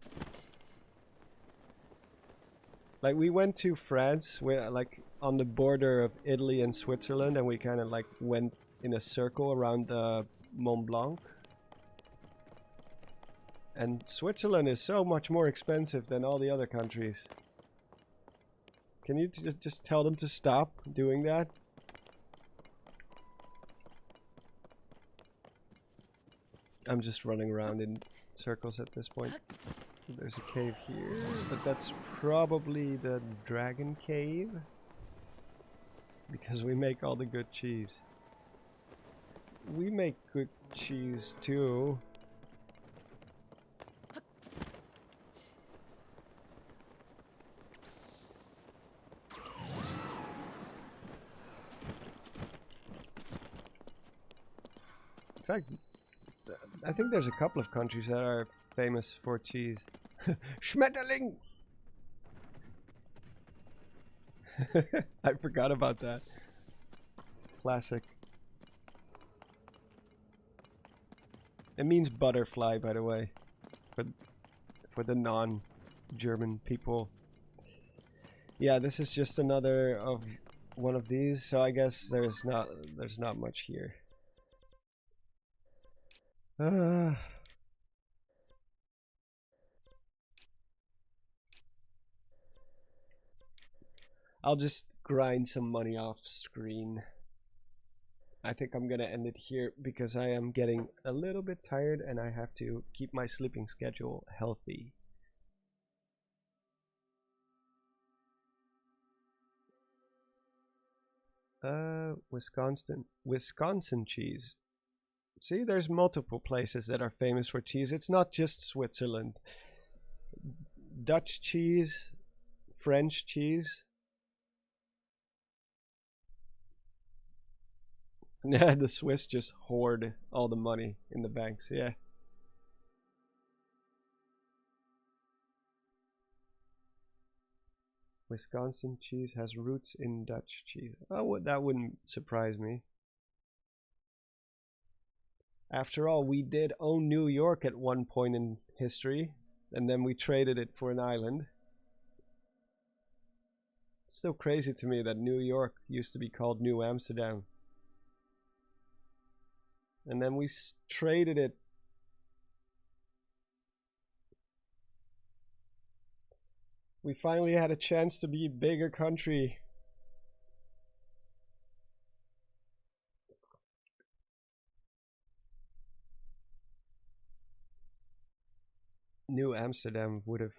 Like, we went to France, we're like on the border of Italy and Switzerland, and we kind of like went in a circle around the Mont Blanc. And Switzerland is so much more expensive than all the other countries. Can you just tell them to stop doing that? I'm just running around in circles at this point. There's a cave here, but that's probably the dragon cave. Because we make all the good cheese. We make good cheese too. In fact, I think there's a couple of countries that are famous for cheese. Schmetterling! I forgot about that. It's classic. It means butterfly, by the way. For the non-German people. Yeah, this is just another of one of these, so I guess there's not much here. I'll just grind some money off screen. I think I'm gonna end it here because I am getting a little bit tired and I have to keep my sleeping schedule healthy. Wisconsin cheese. See, there's multiple places that are famous for cheese. It's not just Switzerland. Dutch cheese, French cheese. Yeah, the Swiss just hoard all the money in the banks, yeah. Wisconsin cheese has roots in Dutch cheese. Oh, that wouldn't surprise me. After all, we did own New York at one point in history, and then we traded it for an island. It's still crazy to me that New York used to be called New Amsterdam. And then we traded it. We finally had a chance to be a bigger country. New Amsterdam would have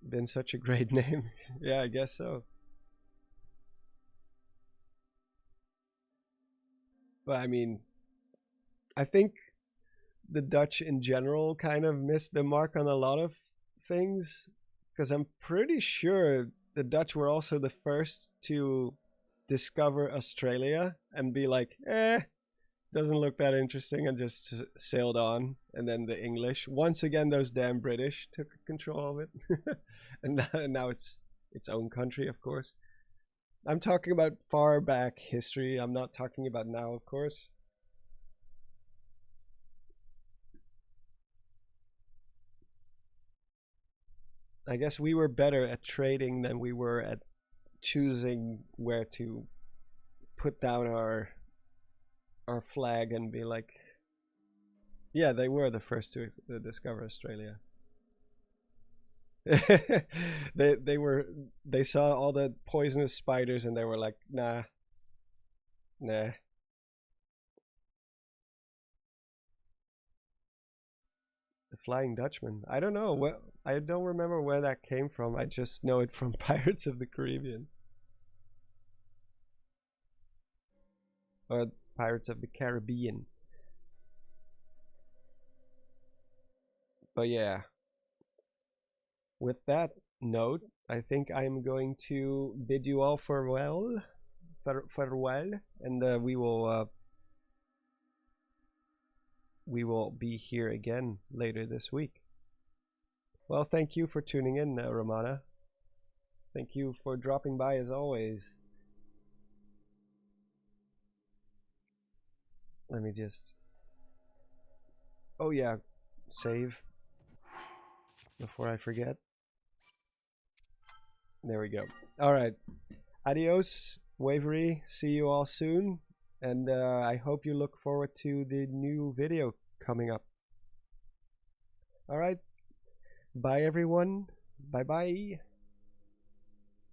been such a great name. Yeah, I guess so. But I mean, I think the Dutch in general kind of missed the mark on a lot of things, because I'm pretty sure the Dutch were also the first to discover Australia and be like, doesn't look that interesting, and just sailed on. And then the English, once again, those damn British took control of it. and now it's its own country, of course. I'm talking about far back history. I'm not talking about now, of course. I guess we were better at trading than we were at choosing where to put down our flag and be like, yeah, they were the first to discover Australia. they saw all the poisonous spiders and they were like, nah. The Flying Dutchman. I don't know. I don't remember where that came from. I just know it from Pirates of the Caribbean. Or Pirates of the Caribbean. But yeah. With that note, I think I'm going to bid you all farewell. Farewell. And we will be here again later this week. Well, thank you for tuning in, Romana. Thank you for dropping by as always. Let me just... Oh yeah, save before I forget. There we go. Alright. Adios, Wavery. See you all soon. And I hope you look forward to the new video coming up. Alright. Bye everyone. Bye bye.